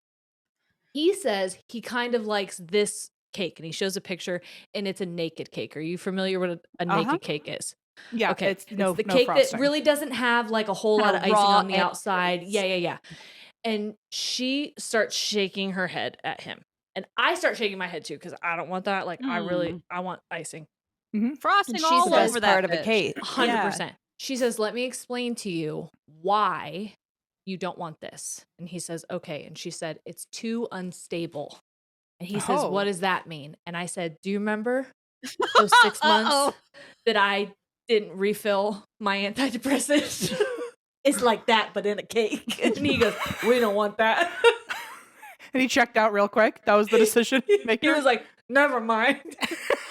he says he kind of likes this cake, and he shows a picture, and it's a naked cake. Are you familiar with what a naked cake is? Yeah. Okay, It's no, the no cake frosting. that really doesn't have like a whole lot Kinda of icing raw on the egg outside. whites. Yeah. And she starts shaking her head at him. And I start shaking my head too because I don't want that. Like, I want icing. Frosting And she's all the best over that part of a bitch. cake. 100%. She says, let me explain to you why you don't want this. And he says, okay. And she said, it's too unstable. And he says, Oh. what does that mean? And I said, do you remember those 6 months that I didn't refill my antidepressant? It's like that, but in a cake. And he goes, we don't want that. And he checked out real quick. That was the decision He maker. was like, never mind.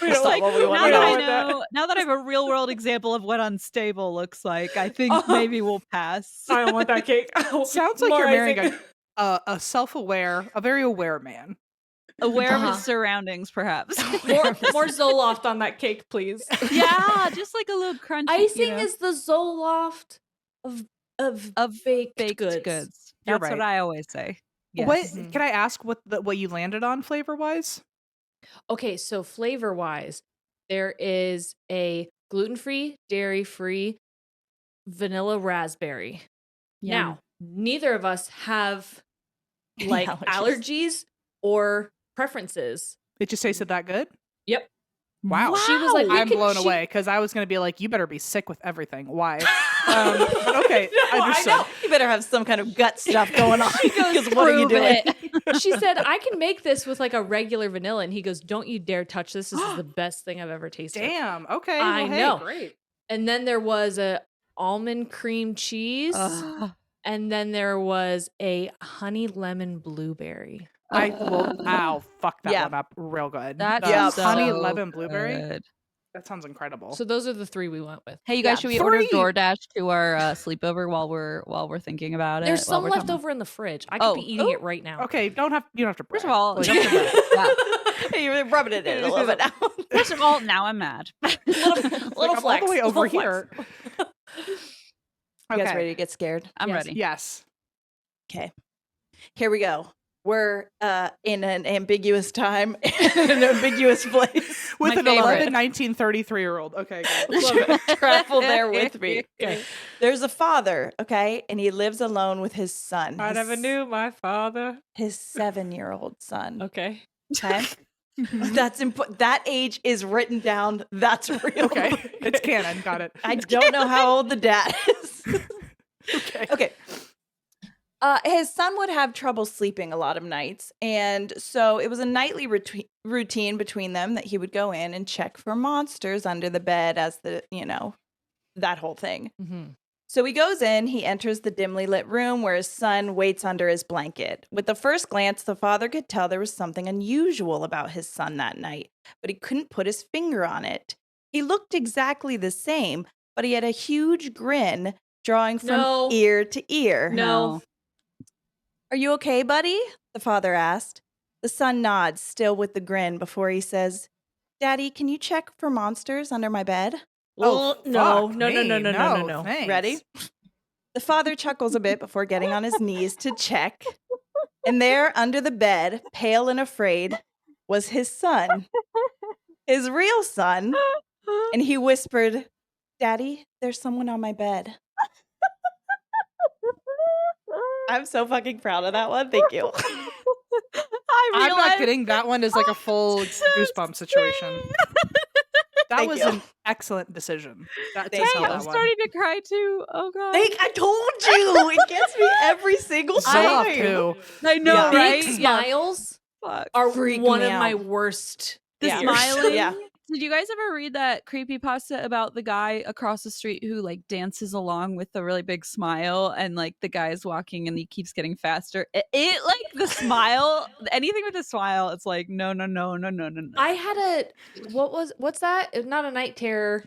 We It's don't like, want what we want. now We that don't I want that. know, now that I have a real world example of what unstable looks like, I think maybe we'll pass. I don't want that cake. Sounds like you're More marrying icing. a self-aware, a very aware man. Aware of Uh-huh. his surroundings, perhaps. more Zoloft on that cake, please. Yeah, just like a little crunchy. Icing you know, is the Zoloft of baked, goods. You're That's right. what I always say. Yes. What Mhm. can I ask? What you landed on flavor-wise? Okay, so flavor wise, there is a gluten-free, dairy-free, vanilla raspberry. Yum. Now, neither of us have like Allergies. allergies or preferences. It just tasted that good. Yep. Wow. She was like, we I'm could- blown she- away because I was going to be like, you better be sick with everything. Why? But okay, No, I understood. know. You better have some kind of gut stuff going on. Because what are you Prove doing? it. She said, I can make this with like a regular vanilla. And he goes, don't you dare touch this. This is the best thing I've ever tasted. Damn. Okay. I well, hey, know. Great. And then there was a almond cream cheese. Ugh. And then there was a honey lemon blueberry. I will. Ow. Fuck that Yeah. one up real good. That's Yeah. honey so lemon blueberry. good. That sounds incredible. So those are the three we went with. Hey, you guys, Yeah. should we order 3. DoorDash to our sleepover while we're thinking about it? There's while some we're left talking- over in the fridge. I could Oh. be eating it right now. okay. You don't have to. First of brag. all, Like, don't brag. Yeah. You're rubbing it in a little bit now. First of all, now I'm mad. little like, little I'm all flex. the way over little here. flex. You guys Okay. ready to get scared? I'm Yes. ready. Yes. Okay. Here we go. We're in an ambiguous time, in an ambiguous place. With My an favorite. 11, 1933-year-old. Okay. Got it. Love it. Travel there with me. Okay. There's a father, okay, and he lives alone with his son. I never knew my father. His 7-year-old son. Okay. Okay. That's important. That age is written down. That's real. Okay. It's canon. Got it. I don't know how old the dad is. Okay. Okay. His son would have trouble sleeping a lot of nights. And so it was a nightly routine between them that he would go in and check for monsters under the bed as that whole thing. Mm-hmm. So he goes in, he enters the dimly lit room where his son waits under his blanket. With the first glance, the father could tell there was something unusual about his son that night, but he couldn't put his finger on it. He looked exactly the same, but he had a huge grin drawing from No. ear to ear. No. Are you okay, buddy? The father asked. The son nods, still with the grin, before he says, Daddy, can you check for monsters under my bed? Oh, no. fuck No. me. Thanks. Ready? The father chuckles a bit before getting on his knees to check. And there, under the bed, pale and afraid, was his son. His real son. And he whispered, Daddy, there's someone on my bed. I'm so fucking proud of that one. Thank you. I'm not kidding. That one is like a full goosebump situation. That Thank was you. an excellent decision. To Thank sell you. I'm that one. starting to cry too. Oh god. I told you. It gets me every single time. Zoloft too. I know, Yeah. right? Big smiles Fuck. are Freak one me of my out. worst The fears. smiling. Yeah. Did you guys ever read that creepypasta about the guy across the street who like dances along with a really big smile and like the guy is walking and he keeps getting faster? It like the smile, anything with a smile, it's like no. I had what's that? It's not a night terror.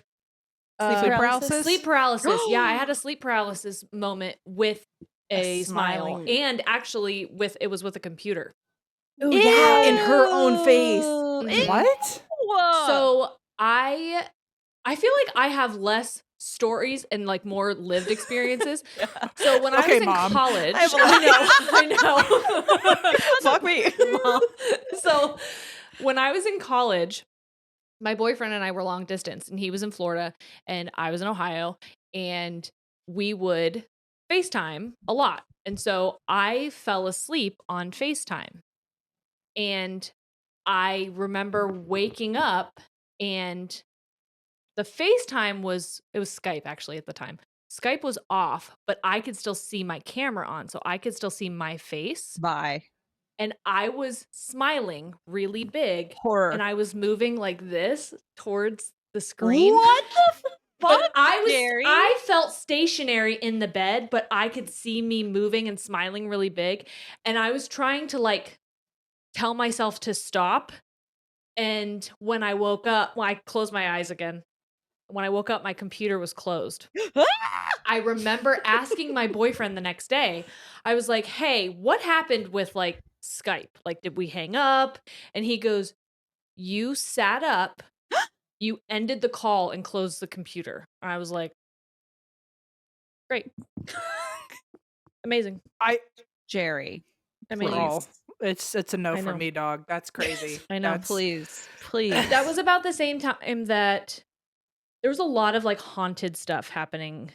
Sleep paralysis? Sleep paralysis. Yeah, I had a sleep paralysis moment with a smile, smiling- and actually it was with a computer. Oh yeah, in her own face. Mhm. What? Whoa. So I feel like I have less stories and like more lived experiences. So when I Okay, was in Mom. college, I have a lot. I know. Fuck me. Mom. So when I was in college, my boyfriend and I were long distance, and he was in Florida and I was in Ohio, and we would FaceTime a lot. And so I fell asleep on FaceTime. And I remember waking up, and the FaceTime it was Skype actually at the time. Skype was off, but I could still see my camera on, so I could still see my face. Bye. And I was smiling really big, Horror. and I was moving like this towards the screen. What the fuck? But Jerry? I felt stationary in the bed, but I could see me moving and smiling really big. And I was trying to like tell myself to stop. And when I woke up, I closed my eyes again. When I woke up, my computer was closed. I remember asking my boyfriend the next day, I was like, hey, what happened with like Skype? Like, did we hang up? And he goes, you sat up, you ended the call and closed the computer. And I was like, great. Amazing. Jerry. Amazing. Oh, it's a no I for know. me, dog. That's crazy. I know. That's- Please. That was about the same time that there was a lot of like haunted stuff happening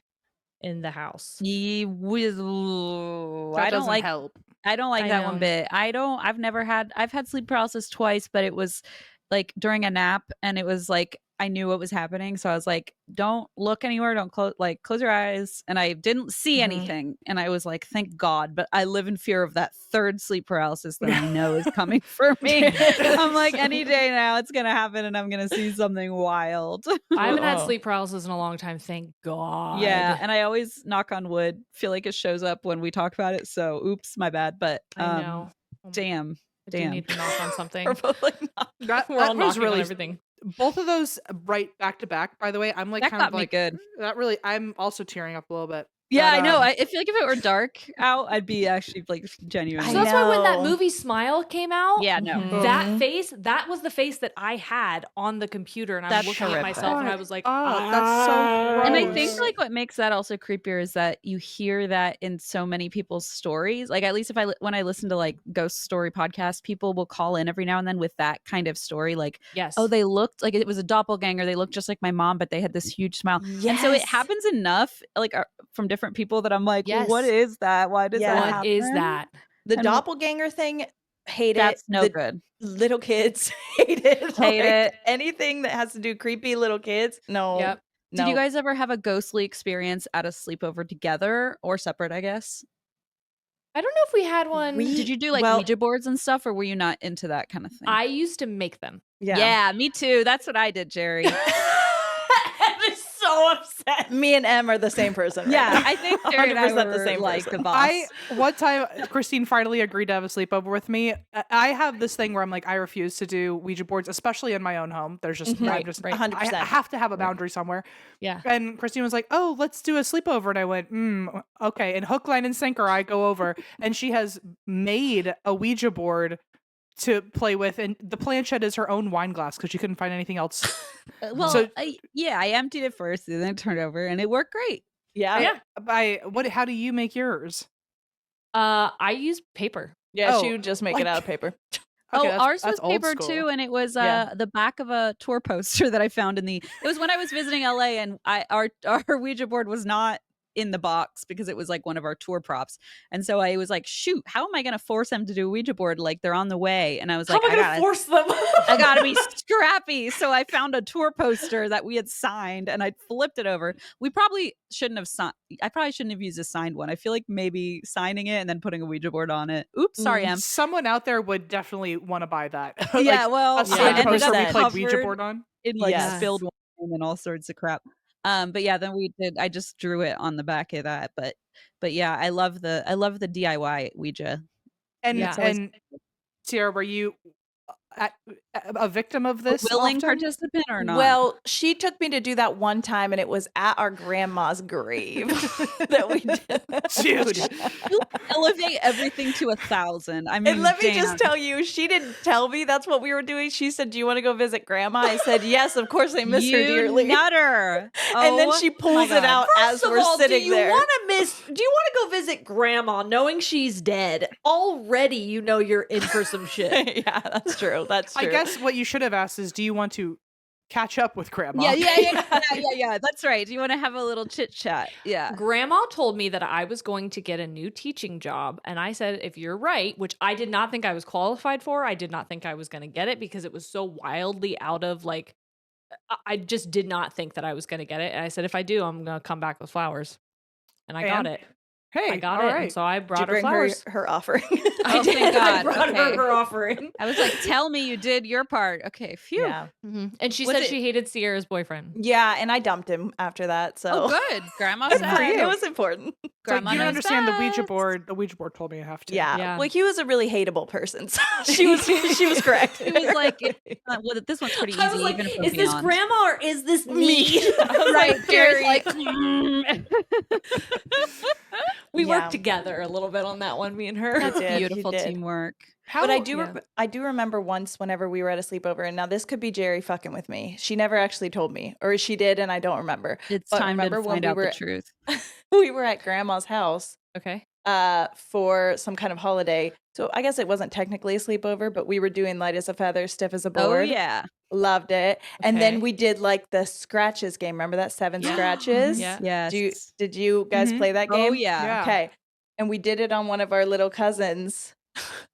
in the house. I That don't doesn't like help. I don't like I that know. one bit. I've had sleep paralysis twice, but it was like during a nap and it was like I knew what was happening. So I was like, don't look anywhere, don't close your eyes. And I didn't see Mhm. anything. And I was like, thank God. But I live in fear of that third sleep paralysis that I know is coming for me. I'm like, any day now it's gonna happen and I'm gonna see something wild. I haven't had Oh. sleep paralysis in a long time, thank God. Yeah, and I always knock on wood, feel like it shows up when we talk about it. So oops, my bad. But I know. damn. I do damn. need to knock on something. We're both like, "No." That, We're all that was knocking on really everything. both of those right back to back. By the way, I'm like That kind got of me like good. that. Really, I'm also tearing up a little bit. Yeah, But, I know. I feel like if it were dark out, I'd be actually like genuinely. So that's why when that know. movie Smile came out, Yeah, no. Mhm. that face, that was the face that I had on the computer, and I was That's looking at horrific. myself and I God. was like, Oh, that's so gross. And I think like what makes that also creepier is that you hear that in so many people's stories. Like at least if when I listen to like ghost story podcasts, people will call in every now and then with that kind of story. Like, yes. oh, they looked like it was a doppelganger. They looked just like my mom, but they had this huge smile. And so it Yes. happens enough, like from different people that I'm like, Yes. what is that? Why does Yeah. that What happen? is that? The And- doppelganger thing, hate That's it. no The good. little kids hate it. Hate it. Anything that has to do creepy little kids. No. Yep. Did you no. guys ever have a ghostly experience at a sleepover together or separate, I guess? I don't know if we had one. Did you do like Well- Ouija boards and stuff, or were you not into that kind of thing? I used to make them. Yeah, me too. That's what I did, Jerry. I'm so upset. Me and Em are the same person. Right Yeah, now. I think Jerry and I 100% were the same like person. the boss. One time Christine finally agreed to have a sleepover with me. I have this thing where I'm like, I refuse to do Ouija boards, especially in my own home. There's just, Mhm. I'm Right, just, right. 100%. I have to have a boundary somewhere. Yeah. And Christine was like, oh, let's do a sleepover. And I went, okay. And hook, line, and sinker, I go over. And she has made a Ouija board to play with. And the planchette is her own wine glass because she couldn't find anything else. Well, So- I emptied it first, and then it turned over, and it worked great. Yeah. How do you make yours? I use paper. Yeah, Oh, she would just make it out of paper. Okay, ours was that's old paper school. too, and it was Yeah. the back of a tour poster that I found in the. It was when I was visiting LA, and our Ouija board was not in the box because it was like one of our tour props. And so I was like, shoot, how am I going to force them to do a Ouija board? Like they're on the way. And I was How like, am I going to force them? I gotta be scrappy. So I found a tour poster that we had signed and I flipped it over. We probably shouldn't have signed. I probably shouldn't have used a signed one. I feel like maybe signing it and then putting a Ouija board on it. Oops, sorry, Em. Someone out there would definitely want to buy that. Yeah, well, a signed it ended poster we up played Ouija covered board on. in like Yes. spilled wine and all sorts of crap. But yeah, then we did. I just drew it on the back of that. But yeah, I love the DIY Ouija. And Yeah. and Ciara, were you a victim of A this? willing often? participant or not? Well, she took me to do that one time, and it was at our grandma's grave that we did. Dude. You elevate everything to 1,000. I mean, And let me damn. just tell you, she didn't tell me that's what we were doing. She said, "Do you want to go visit grandma?" I said, "Yes, of course. I miss her You dearly." nutter. And then Oh she my pulls it God. out as First of we're all, sitting there. Do you want to go visit grandma knowing she's dead? Already you know you're in for some shit. Yeah, that's true. That's true. I guess what you should have asked is, do you want to catch up with grandma? Yeah. That's right. Do you want to have a little chit chat? Yeah. Grandma told me that I was going to get a new teaching job. And I said, if you're right, which I did not think I was qualified for, I did not think I was going to get it because it was so wildly out of like, I just did not think that I was going to get it. And I said, if I do, I'm going to come back with flowers. And I got And? it. Hey, I got all it. right. And so I Did you brought her bring flowers. her offering? I Oh, did. thank I God. brought Okay. her offering. I was like, tell me you did your part. Okay. Phew. Yeah. And she Was said it- she hated Sierra's boyfriend. Yeah, and I dumped him after that. So Oh, good. Grandma Good said. for you. it was important. It's like, Grandma you don't knows understand the Ouija best. board. The Ouija board told me I have to. Yeah. Yeah. Well, he was a really hateable person. So she was correct. It was like, well, this one's pretty easy. I was like, even if we're is this beyond. grandma or is this me? Right, Jerry's Jerry's like, We Yeah. worked together a little bit on that one, me and her. That's That's it. beautiful You did. teamwork. How, But yeah. I do remember once whenever we were at a sleepover, and now this could be Jerry fucking with me. She never actually told me, or she did, and I don't remember. It's But time to remember when find we out were the truth. we were at grandma's house Okay. for some kind of holiday. So I guess it wasn't technically a sleepover, but we were doing light as a feather, stiff as a Oh board. yeah. Loved it. And then Okay. we did like the scratches game. Remember that 7 Yeah. scratches? Yeah. Yes. Did you guys Mhm. play that game? Oh yeah. Yeah. Okay. And we did it on one of our little cousins.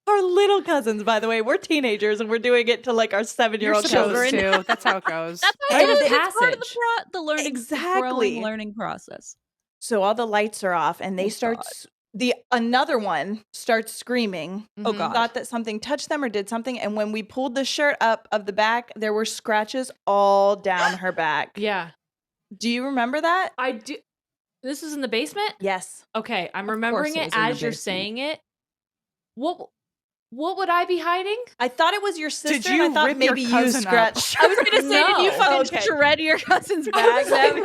Our little cousins, by the way. We're teenagers and we're doing it to like our 7-year-old You're supposed children. to. That's how it goes. That's Rite how of it is. It's part of passage. the learning, Exactly. growing learning process. So all the lights are off and they Oh, start God. another one starts screaming. Oh Mhm. God. Thought that something touched them or did something. And when we pulled the shirt up of the back, there were scratches all down her back. Yeah. Do you remember that? I do. This is in the basement? Yes. Okay. I'm Of remembering course it it was in the as you're basement. saying it. What would I be hiding? I thought it was your sister. you and I thought rip your maybe you cousin up? scratched. I was gonna say, did you No. fucking Okay. shred your cousin's I bag? was like,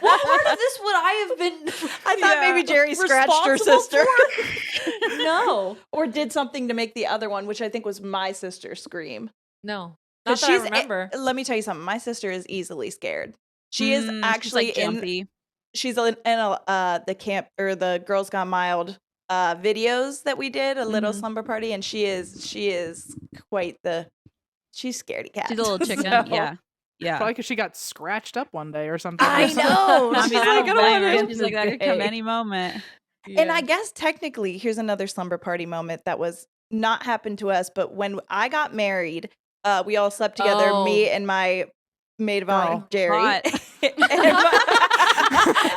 what part of this would I have been? I thought maybe Jerry scratched her responsible sister. for? No. Or did something to make the other one, which I think was my sister, scream. No. Not 'Cause that I remember. Let me tell you something. My sister is easily scared. She is She's, actually like, in. jumpy. She's in the camp or the Girls Gone Mild videos that we did, a little Mhm. slumber party, and she is quite the. She's scaredy cat. She's a little chicken. So- Yeah. Yeah. Probably because she got scratched up one day or something. I know. I She's mean, like, I I don't don't blame wanna her. open She's the like, that could come day. any moment. And I guess technically, here's another slumber party moment that was not happened to us, but when I got married, we all slept together, Oh. me and my maid of honor, Girl. Jerry. Hot.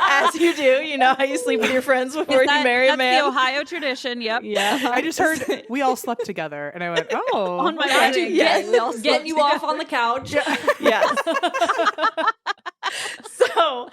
As you do, you know how you sleep with your friends before you marry a That's man. the Ohio tradition. Yep. Yeah. I just heard we all slept together, and I went, "Oh, On my okay." wedding Yes. day, we all slept Getting you off together. on the couch. Yes. So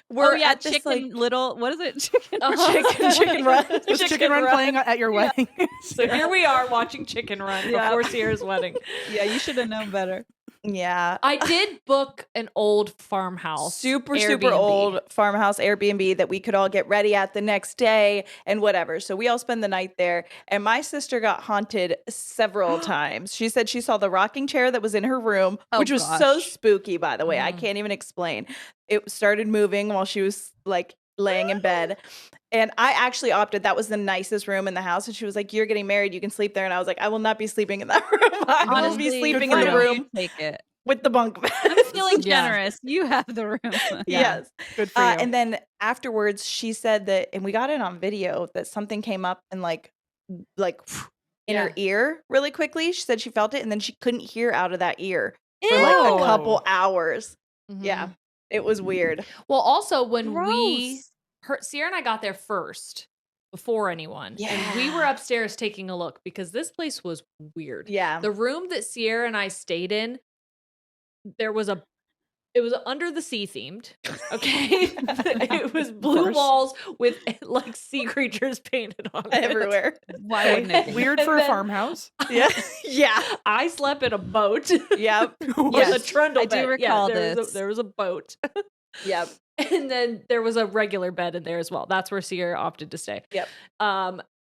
we're Oh yeah, at this chicken like little. What is it? Chicken. chicken run. Was Chicken Run playing at your wedding? So here we are watching Chicken Run Yeah. before Sierra's wedding. Yeah, you should have known better. Yeah. I did book an old farmhouse. Super Airbnb. old farmhouse Airbnb that we could all get ready at the next day and whatever. So we all spend the night there. And my sister got haunted several times. She said she saw the rocking chair that was in her room, Oh, which was so gosh. spooky, by the way. I Mm. can't even explain. It started moving while she was like laying in bed. And I actually opted. That was the nicest room in the house. And she was like, "You're getting married. You can sleep there." And I was like, "I will not be sleeping in that room. I will be Honestly, sleeping good in for the you. room." Take it. with the bunk beds. I'm feeling Yeah. generous. You have the room. Yes. Good for you. And then afterwards, she said that, and we got it on video, that something came up and like in her ear really quickly. She said she felt it, and then she couldn't hear out of that ear for like a Ew. couple hours. Mhm. Yeah, it was weird. Well, also when Gross. Sierra and I got there first before anyone, and we were Yeah. upstairs taking a look because this place was weird. Yeah. The room that Sierra and I stayed in, it was under the sea themed. Okay. It was blue course. walls with like sea creatures painted on it. Everywhere. Why wouldn't it be? Weird And for a then- farmhouse. Yeah. Yeah. I slept in a boat. Yep. With Yes, a trundle I do bed. recall there this. there was a boat. Yep. And then there was a regular bed in there as well. That's where Sierra opted to stay. Yep.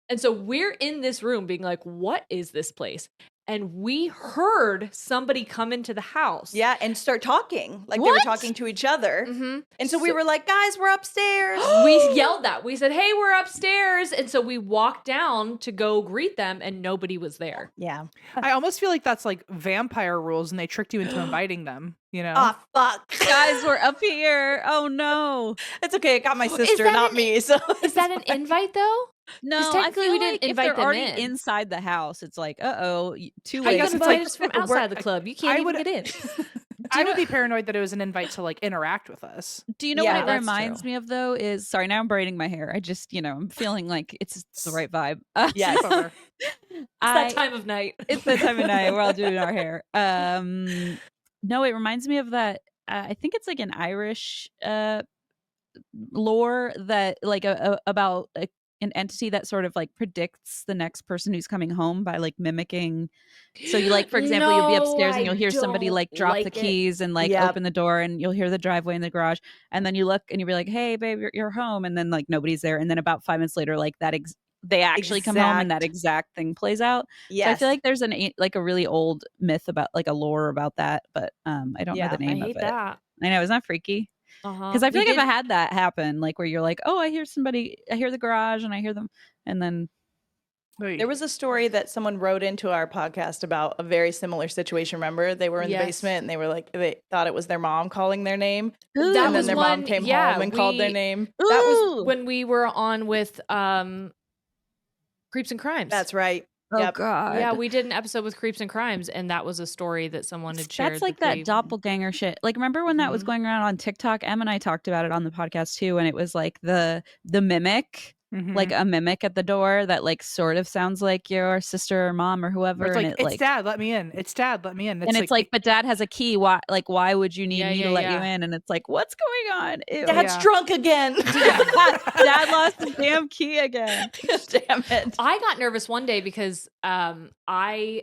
And so we're in this room being like, what is this place? And we heard somebody come into the house. Yeah, and start talking like they were What? talking to each other. Mm-hmm. And so we were like, guys, we're upstairs. We yelled that. We said, hey, we're upstairs. And so we walked down to go greet them, and nobody was there. Yeah. I almost feel like that's like vampire rules, and they tricked you into inviting them. You know. Oh, fuck. Guys, we're up here. Oh no. It's okay. It got my sister, that not an- me. So Is that an invite, though? No, 'Cause I technically feel we didn't like if invite they're them already in. inside the house, it's like, too How late. you guess gonna it's invite like- us from we're- outside the club? You can't I even would- get in. I would be paranoid that it was an invite to like interact with us. Do you know Yeah, what it that's reminds true. me of though? Is sorry, now I'm braiding my hair. I just, I'm feeling like it's the right vibe. Yes. Sleepover. It's that time of night. It's that time of night. We're all doing our hair. No, it reminds me of that. I think it's like an Irish lore that like about an entity that sort of like predicts the next person who's coming home by like mimicking. So you like, for example, you'll be upstairs and you'll hear somebody like drop the keys and like Yep. open the door, and you'll hear the driveway and the garage, and then you look and you'll be like, hey babe, you're home, and then like nobody's there, and then about 5 minutes later like they actually come home and that exact thing plays out. Yes. So I feel like there's like a really old myth about like a lore about that, but I don't know Yeah, the I name of hate it. that. I know, isn't that freaky? Because I feel We like if I did- had that happen, like where you're like, oh, I hear the garage and I hear them, and then There was a story that someone wrote into our podcast about a very similar situation. Remember, they were in the Yes. basement and they were like, they thought it was their mom calling their name. That And then was their one, mom came yeah, home and called their we- name. That Ooh! was when we were on with Creeps and Crimes. That's right. oh Yep. god, Yeah, we did an episode with Creeps and Crimes, and that was a story that someone had shared. that's like that doppelganger shit. Like, remember when that was Mhm. going around on TikTok? Em and I talked about it on the podcast too, and it was like the mimic. Mhm. Like a mimic at the door that like sort of sounds like your sister or mom or whoever, It's like, and it's dad, let me in. It's dad, let me in. and it's like, but dad has a key. Why would you need Yeah, me yeah, to let yeah. you in? And it's like, what's going on? Ew. Dad's Yeah. drunk again. Dad lost his damn key again. Damn it. I got nervous one day because I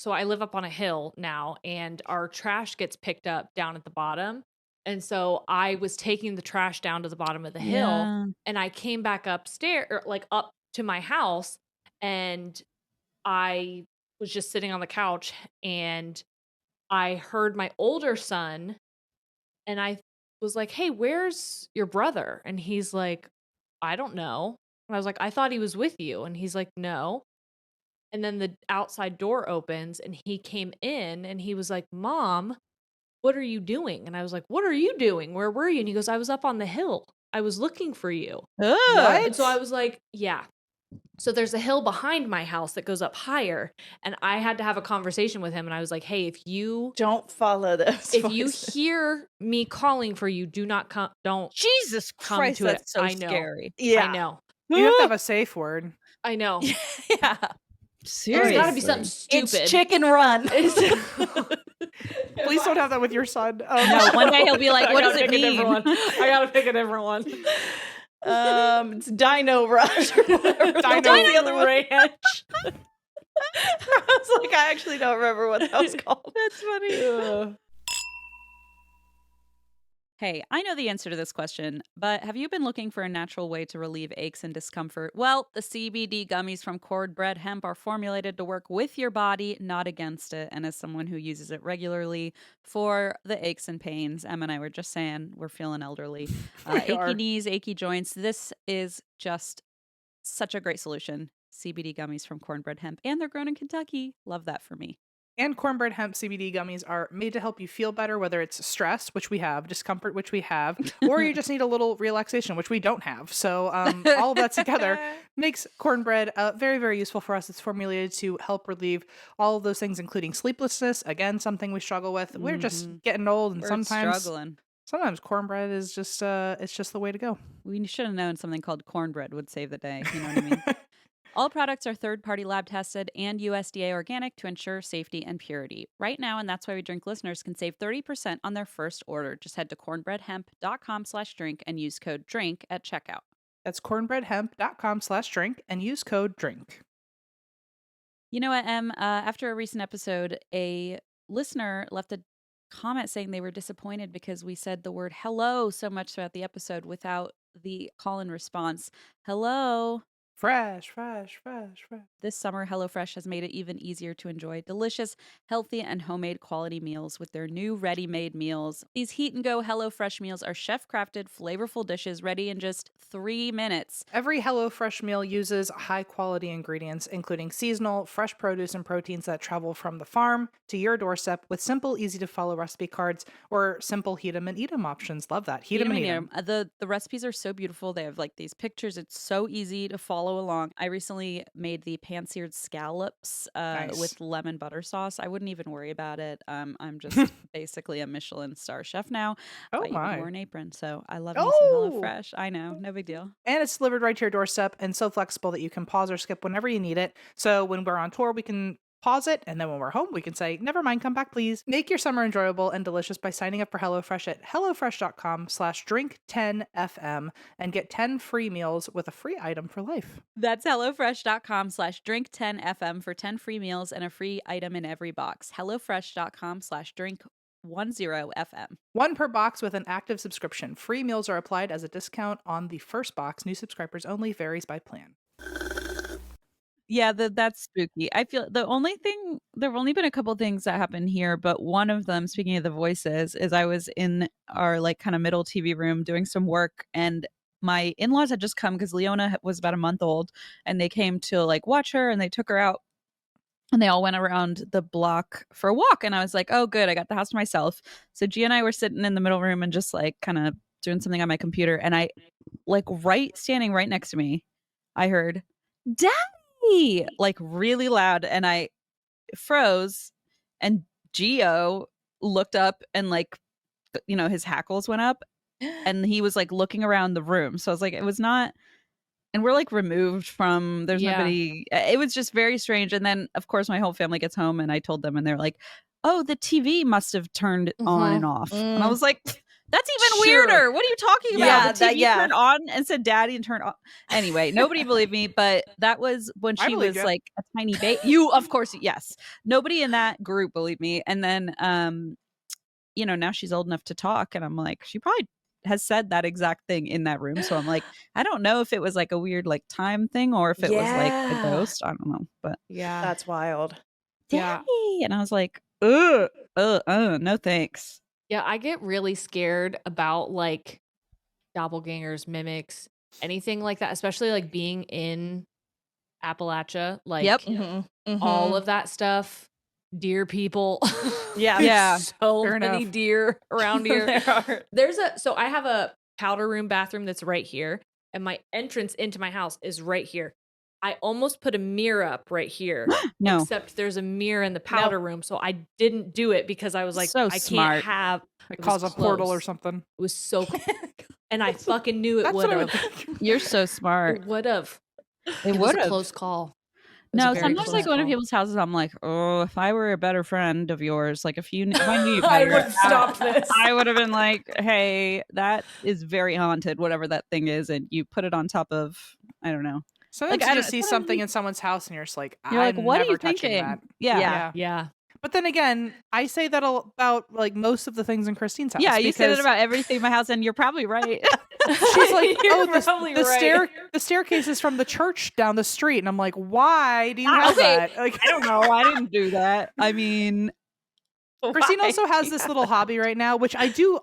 live up on a hill now, and our trash gets picked up down at the bottom. And so I was taking the trash down to the bottom of the hill, Yeah. and I came back upstairs, or like up to my house, and I was just sitting on the couch, and I heard my older son, and I was like, hey, where's your brother? And he's like, I don't know. And I was like, I thought he was with you. And he's like, no. And then the outside door opens, and he came in, and he was like, Mom, what are you doing? And I was like, what are you doing? Where were you? And he goes, I was up on the hill. I was looking for you. Ugh. And so I was like, yeah. So there's a hill behind my house that goes up higher. And I had to have a conversation with him. And I was like, hey, if you Don't follow this. if you hear me calling for you, do not come. Don't. Jesus Come Christ, to it. that's so I know. scary. Yeah. I know. you have to have a safe word. I know. Yeah. There's Seriously. got to be something stupid. It's chicken run. Please don't have that with your son. Oh No, one day he'll be like, I what gotta does it pick a mean? different one. I gotta pick a different one. It's Dino Rush or whatever. Dino the other one. Ranch. I was like, I actually don't remember what that was called. That's funny. Ugh. Hey, I know the answer to this question, but have you been looking for a natural way to relieve aches and discomfort? Well, the CBD gummies from Cord Bread Hemp are formulated to work with your body, not against it. And as someone who uses it regularly for the aches and pains, Em and I were just saying we're feeling elderly. We Achy are. knees, achy joints. This is just such a great solution. CBD gummies from Cornbread Hemp, and they're grown in Kentucky. Love that for me. And cornbread hemp CBD gummies are made to help you feel better, whether it's stress, which we have, discomfort, which we have, or you just need a little relaxation, which we don't have. So all of that together makes cornbread very, very useful for us. It's formulated to help relieve all of those things, including sleeplessness. Again, something we struggle with. We're just getting old, and We're sometimes struggling. cornbread is just it's just the way to go. We should have known something called cornbread would save the day. You know what I mean? All products are third-party lab tested and USDA organic to ensure safety and purity. Right now, and that's why we drink listeners can save 30% on their first order. Just head to cornbreadhemp.com/drink and use code DRINK at checkout. That's cornbreadhemp.com/drink and use code DRINK. You know what, Em? After a recent episode, a listener left a comment saying they were disappointed because we said the word hello so much throughout the episode without the call-in response. Hello. Fresh, fresh, fresh, fresh. This summer, HelloFresh has made it even easier to enjoy delicious, healthy, and homemade quality meals with their new ready-made meals. These heat-and-go HelloFresh meals are chef-crafted, flavorful dishes ready in just 3 minutes. Every HelloFresh meal uses high-quality ingredients, including seasonal, fresh produce and proteins that travel from the farm to your doorstep with simple, easy-to-follow recipe cards or simple heat 'em and eat 'em options. Love that. Heat 'em and eat 'em. The recipes are so beautiful. They have like these pictures. It's so easy to follow along. I recently made the pan-seared scallops Nice. with lemon butter sauce. I wouldn't even worry about it. I'm just basically a Michelin star chef now. Oh I even my. wore an apron, so I love me some Oh! HelloFresh. I know, no big deal. And it's delivered right to your doorstep and so flexible that you can pause or skip whenever you need it. So when we're on tour, we can pause it, and then when we're home, we can say, never mind, come back, please. Make your summer enjoyable and delicious by signing up for HelloFresh at hellofresh.com/drink10fm and get 10 free meals with a free item for life. That's HelloFresh.com/drink10fm for 10 free meals and a free item in every box. HelloFresh.com/drink10fm. 1 per box with an active subscription. Free meals are applied as a discount on the first box. New subscribers only. Varies by plan. Yeah, that's spooky. I feel there have only been a couple things that happened here, but one of them, speaking of the voices, is I was in our like kind of middle TV room doing some work, and my in-laws had just come because Leona was about a month old, and they came to like watch her, and they took her out, and they all went around the block for a walk, and I was like, oh good, I got the house to myself. So Gia and I were sitting in the middle room and just like kind of doing something on my computer, and I like standing right next to me, I heard Daddy like really loud, and I froze, and Gio looked up and like his hackles went up, and he was like looking around the room. So I was like, it was not, and we're like removed from, there's nobody. It was just very strange. And then of course my whole family gets home, and I told them, and they're like, oh, the TV must have turned on and off. And I was like, that's even weirder. What are you talking about? The TV turned on and said daddy and turned off. Anyway, nobody believed me, but that was when she was like a tiny baby. You, of course, yes. Nobody in that group believed me. And then, now she's old enough to talk, and I'm like, she probably has said that exact thing in that room. So I'm like, I don't know if it was like a weird like time thing or if it was like a ghost. I don't know, but that's wild. Daddy. And I was like, no thanks. Yeah, I get really scared about like doppelgangers, mimics, anything like that, especially like being in Appalachia, like all of that stuff, deer people. Yeah. So Fair many enough. deer around here. There are. So I have a powder room bathroom that's right here, and my entrance into my house is right here. I almost put a mirror up right here. No. Except there's a mirror in the powder room. So I didn't do it because I was like, So I smart. can't have It was cause a portal close. or something. It was so and I fucking knew it That's would what I would have. think. You're so smart. It would have. It was would a have. close call. It was No, a very sometimes close like going to call. people's houses, I'm like, oh, if I were a better friend of yours, like if I knew you I better, would stop this. I would have been like, hey, that is very haunted, whatever that thing is, and you put it on top of, I don't know. Sometimes Like, you I just don't- see sometimes something you- in someone's house, and you're just like, You're like, I'm what are never you touching thinking? that. Yeah. Yeah. But then again, I say that about like most of the things in Christine's house. Yeah, you said it because about everything in my house, and you're probably right. she's like, You're oh, probably the right. the staircase is from the church down the street, and I'm like, why do you Ah, have okay. that? Like, I don't know. I didn't do that. I mean, Christine why? also has this little hobby right now, which I do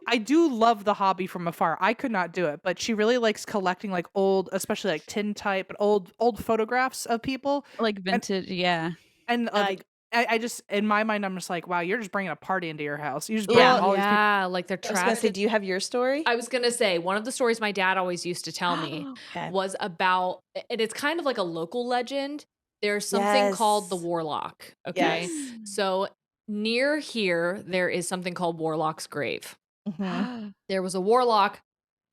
love the hobby from afar. I could not do it, but she really likes collecting like old, especially like tin type, but old photographs of people like vintage. Yeah. and I I just, in my mind, I'm just like, wow, you're just bringing a party into your house. You just bring Yeah. all these people. Yeah, like they're I was gonna trapped. say, do you have your story? I was gonna say one of the stories my dad always used to tell me Okay. was about, and it's kind of like a local legend. There's something called the Yes. Warlock. Okay, Yes. so near here there is something called Warlock's Grave. Mhm. There was a warlock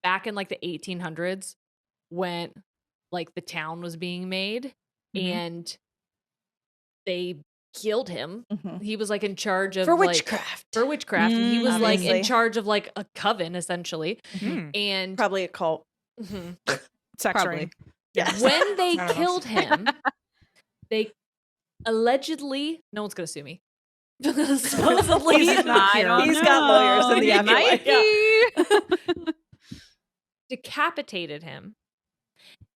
back in like the 1800s when like the town was being made, and they killed him. Mhm. He was like in charge of For like witchcraft. for witchcraft, and he was like in Obviously. charge of like a coven essentially. Hmm. And Probably a cult. Mhm. Sex Probably. ring. Yes. when they I don't know. killed him, they allegedly, no one's gonna sue me. Supposedly, He's not here. He's got lawyers in the afterlife. Mikey. decapitated him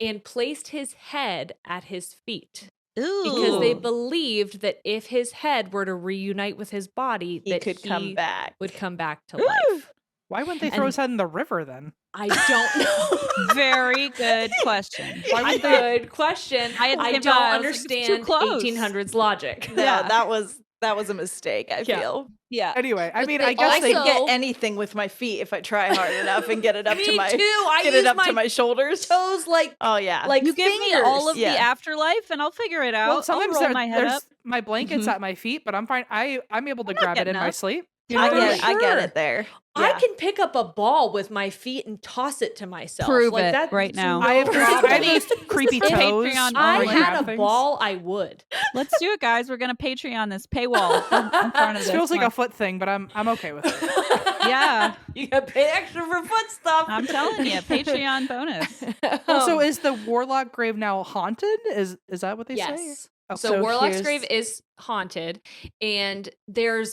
and placed his head at his feet. Ooh. Because they believed that if his head were to reunite with his body, He that could come back. would come back to life. Why wouldn't they throw And- his head in the river then? I don't know. Very good question. Why would they? Good question. I had to I give don't up. I was like, it's too understand close. 1800s logic. No, Yeah. that was a mistake, I Yeah. feel. Yeah. Anyway, I But mean, they I guess I they. could get Also- anything with my feet if I try hard enough and get it up Me to my too. I get it use up my to my shoulders. toes like Oh yeah. like You give me all of Yeah. the afterlife, and I'll figure it out. Well, sometimes I'll roll my head there's up. my blankets Mhm. at my feet, but I'm fine. I'm able to I'm not grab it getting in my up. sleep. You know I what I get mean? I get Sure. it there. I Yeah. can pick up a ball with my feet and toss it to myself. Prove like it that's right now. no I have, problem. I have those creepy for toes. Patreon where I only. you had grab a things. ball, I would. Let's do it, guys. We're gonna Patreon this paywall in front of This this feels like a one. foot thing, but I'm okay with it. Yeah, You got to pay extra for foot stuff. I'm telling you, Patreon bonus. Well, so is the Warlock grave now haunted? Is that what they say? yes. Oh, So, So Warlock's here's- Grave is haunted, and there's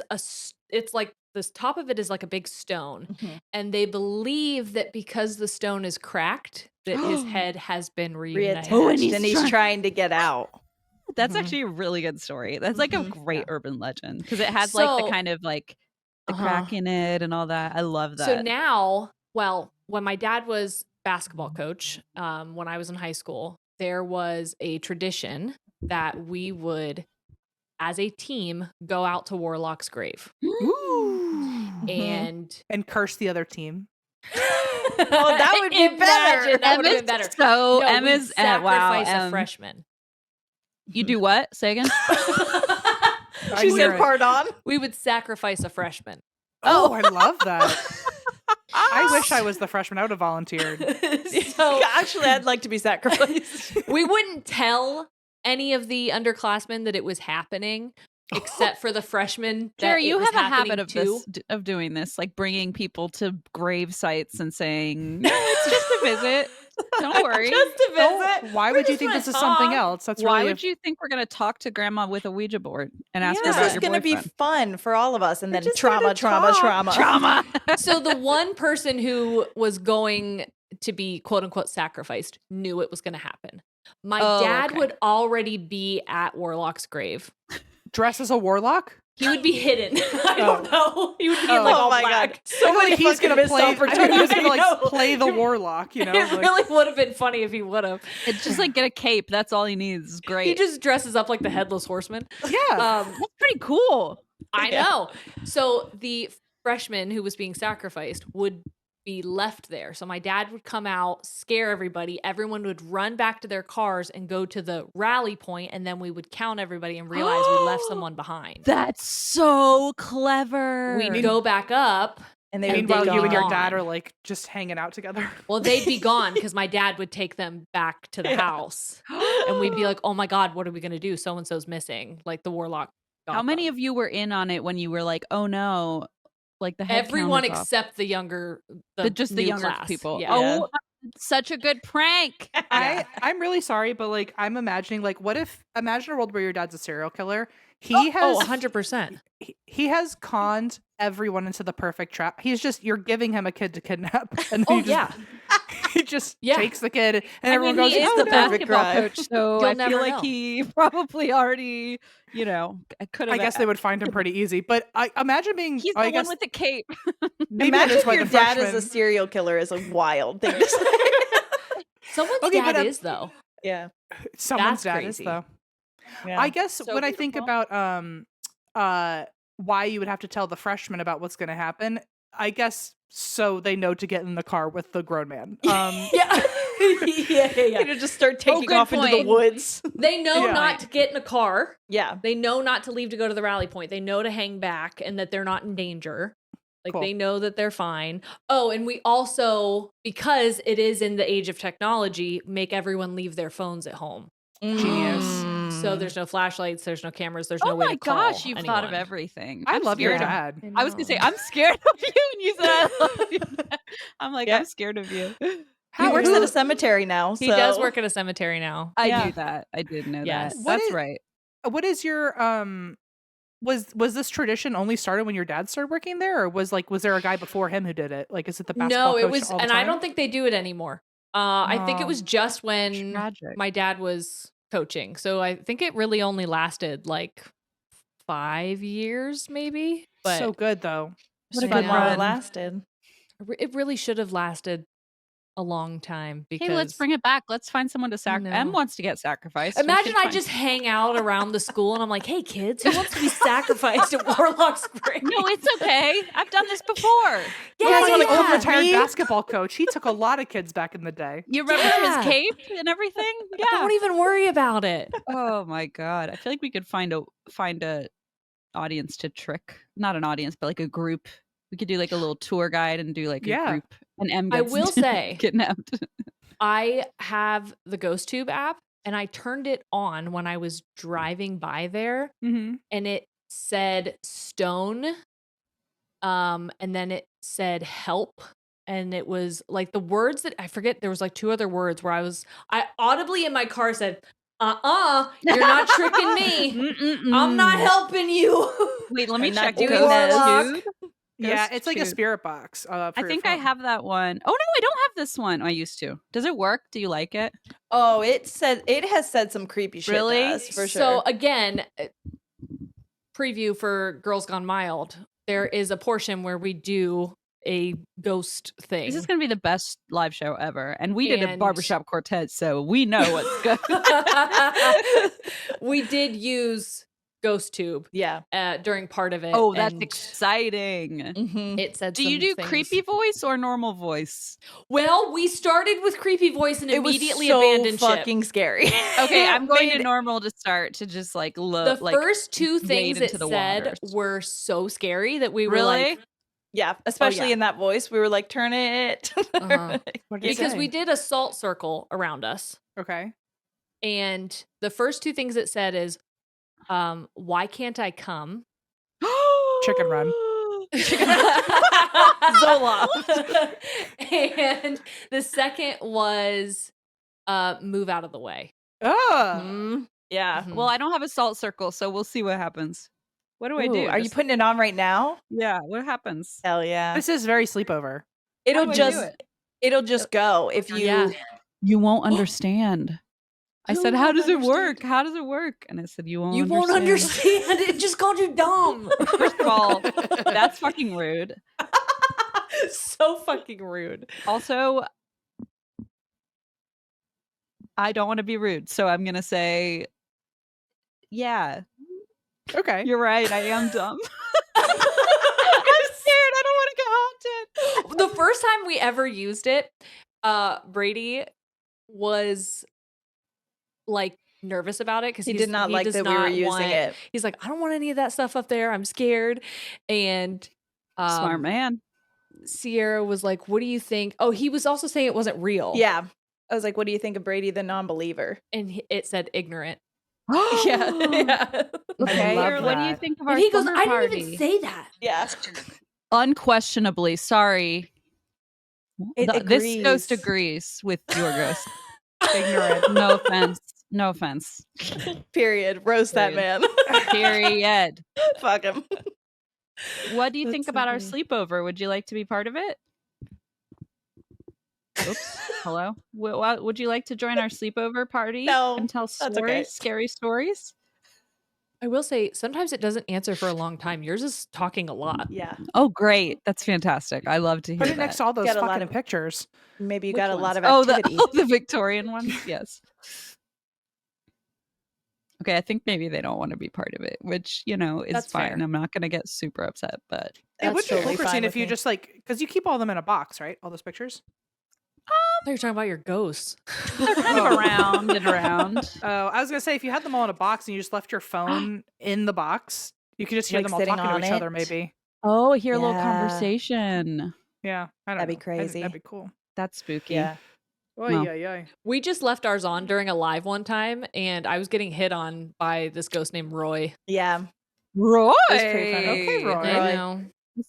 it's like the top of it is like a big stone, Mhm. and they believe that because the stone is cracked, that his head has been reunited. Reattached, Oh, and and he's, he's trying to get out. That's Mhm. actually a really good story. That's like a Mhm. great urban legend because it has like So- the kind of like the Uh-huh. crack in it and all that. I love that. So now, well, when my dad was basketball coach, when I was in high school, there was a tradition that we would, as a team, go out to Warlock's Grave. Ooh. And Curse the other team. Oh, that would be better. Imagine, that would have Emma's been better. So No, we'd Emma's sacrifice wow. a freshman. You do what? Say again. I She hear said it. pardon. We would sacrifice a freshman. Oh, I love that. I wish I was the freshman. I would have volunteered. So Actually, I'd like to be sacrificed. we wouldn't tell any of the underclassmen that it was happening, except for the freshmen. that Jerry, it you was have a happening habit of to. of doing this, like bringing people to grave sites and saying, "No, it's just a visit. Don't worry." Just to Don't- visit. Why We would you just think wanna this is something talk. else? That's Why really would you think we're going to talk to grandma with a Ouija board and ask her This about is your going to be boyfriend? fun for all of us, and We're then just trauma, gonna trauma, talk. trauma, Trauma. So the one person who was going to be quote unquote sacrificed knew it was going to happen. My Oh, dad okay. would already be at Warlock's grave. dress as a warlock? He would be hidden. I don't know. He would be in like Oh all my black. God. So many he's fucking gonna missed play. I think he was gonna I know. play the warlock. You know, It like- really would have been funny if he would have. It's just like get a cape. That's all he needs. It's great. He just dresses up like the headless horseman. yeah. That's pretty cool. I Yeah. know. So the freshman who was being sacrificed would be left there. So my dad would come out, scare everybody. Everyone would run back to their cars and go to the rally point, and then we would count everybody and realize we left someone behind. That's so clever. We'd go back up. And they Meanwhile, would be you and your gone. dad are like just hanging out together. Well, they'd be gone because my dad would take them back to the house. And we'd be like, oh my God, what are we going to do? So-and-so's missing. Like the warlock. got How many them. of you were in on it when you were like, "Oh no," like the head count Everyone is off? except the younger, just the new younger class. people. Yeah. Oh, such a good prank. I'm really sorry, but like I'm imagining like what if imagine a world where your dad's a serial killer. He has 100%. he has conned everyone into the perfect trap. He's just you're giving him a kid to kidnap, and then Oh, he just, yeah. he just Yeah. takes the kid, and I everyone mean, goes, he is "Oh, the no." perfect basketball crime. coach, so You'll I never feel like know. he probably already, I could have. I guess they would find him pretty easy. But I imagine being. He's I the guess one with the cape. maybe that Imagine is why your the dad is a freshman- serial killer is a wild thing to say. Someone's Okay, dad but, is, though. Yeah. Someone's That's dad is crazy. though. Yeah. I guess So when I think beautiful. about why you would have to tell the freshmen about what's going to happen, I guess so they know to get in the car with the grown man. Yeah. You know, just start taking good off into the point. woods. They know Yeah. not to get in a car. Yeah. They know not to leave to go to the rally point. They know to hang back and that they're not in danger. Like Cool. they know that they're fine. Oh, and we also, because it is in the age of technology, make everyone leave their phones at home. Genius. So there's no flashlights, there's no cameras, there's Oh no way my to call gosh, you've thought of anyone. everything. I I'm love your scared of- dad. I was gonna say I'm scared of you, and you said I love you. I'm like Yeah. I'm scared of you. He works at a cemetery now. He does so- work at a cemetery now. I Yeah. knew that. I did know Yes. that. What That's is- right. What is your was this tradition only started when your dad started working there, or was there a guy before him who did it? Like, is it the basketball No, it coach was, all the and I time? don't think they do it anymore. I think it was just when Tragic. my dad was coaching. So I think it really only lasted like 5 years, maybe. But So good though. What a I good know. While it run. lasted. It really should have lasted a long time because Hey, let's bring it back. Let's find someone to sacrifice. No. M wants to get sacrificed. We Imagine should I find- just hang out around the school and I'm like, hey kids, who wants to be sacrificed at Warlock Spring? No, it's okay. I've done this before. yeah, He's an old yeah. retired Me? basketball coach. He took a lot of kids back in the day. You remember Yeah. his cape and everything? Yeah. Don't even worry about it. Oh my god. I feel like we could find a audience to trick. Not an audience, but like a group. We could do like a little tour guide and do like a Yeah. group. And M I gets will say- kidnapped. I have the GhostTube app and I turned it on when I was driving by there Mm-hmm. and it said stone. And then it said help. And it was like the words that I forget, there was like 2 other words where I audibly in my car said, you're not tricking me. I'm not helping you. Wait, let me I'm not check. doing Ghost this. Tube? Yeah, Ghost it's like a Tube. spirit box. For I your think I phone. have that one. Oh no, I don't have this one. I used to. Does it work? Do you like it? Oh, it has said some creepy shit Really? to us, for sure. So again, preview for Girls Gone Mild. There is a portion where we do a ghost thing. This is going to be the best live show ever. And we did a And- barbershop quartet, so we know what's good. We did use GhostTube yeah. during part of it. Oh, that's and exciting. Mm-hmm. It said Do you some do things. creepy voice or normal voice? Well, we started with creepy voice and It was immediately so abandoned fucking ship. scary. Okay, I'm going to Made- normal to start to just like The look. Like, first 2 wade things it into the said waters. were so scary that we were really? like, Yeah, especially yeah. in that voice. We were like, turn it. Uh-huh. What did it because say? we did a salt circle around us. Okay. And the first 2 things it said is, why can't I come? Chicken run. Zoloft. And the second was move out of the way. Oh. Mhm. Yeah. Mhm. Well, I don't have a salt circle, so we'll see what happens. What do I Ooh, do? are you Just- putting it on right now? Yeah, what happens? Hell yeah. This is very sleepover. It'll do I do just it? it'll just go if you Yeah. You won't understand. I Who said, "How won't does it understand? work? How does it work?" And I said, "You won't. You won't understand. It just called you dumb. First of all, that's fucking rude. So fucking rude. Also, I don't want to be rude, so I'm gonna say, yeah, Okay. you're right. I am dumb. I'm scared. I don't want to get haunted. The first time we ever used it, Brady was like nervous about it because he did not like does that we were not using want- it. He's like, I don't want any of that stuff up there. I'm scared. And Smart man. Sierra was like, what do you think? Oh, he was also saying it wasn't real. Yeah. I was like, what do you think of Brady the non-believer? And it said ignorant. Yeah. Yeah. Okay. love What do you that. think of our And he goes, slumber I party? didn't even say that. Yeah. Unquestionably, sorry. It This ghost agrees. agrees with your ghost. Ignorant. No offense. No offense. Period. Roast that man. Period. Fuck him. What do you That's think so about our funny. sleepover? Would you like to be part of it? Oops. Hello. Would you like to join our sleepover party No, and tell that's stories, okay. scary stories? I will say, sometimes it doesn't answer for a long time. Yours is talking a lot. Yeah. Oh, great! That's fantastic. I love to hear Put it that. next to all those Got a lot fucking of- pictures. Maybe you Which got a ones? lot of Oh, activity. the Victorian ones. Yes. Okay, I think maybe they don't want to be part of it, which, is That's fine. fair. I'm not going to get super upset, but It would That's be cool, totally fine Christine, if with you me. just because you keep all of them in a box, right? All those pictures. I thought you were talking about your ghosts. they're kind of around and around. Oh, I was gonna say if you had them all in a box and you just left your phone in the box, you could just hear Like them all sitting talking to on each other. it? Maybe. Oh, hear a little Yeah. conversation. Yeah, I don't That'd be know. crazy. That'd be cool. That's spooky. Yeah. Oh Well. yeah. We just left ours on during a live one time, and I was getting hit on by this ghost named Roy. Yeah. Roy. It was pretty funny. Okay, Roy. I know.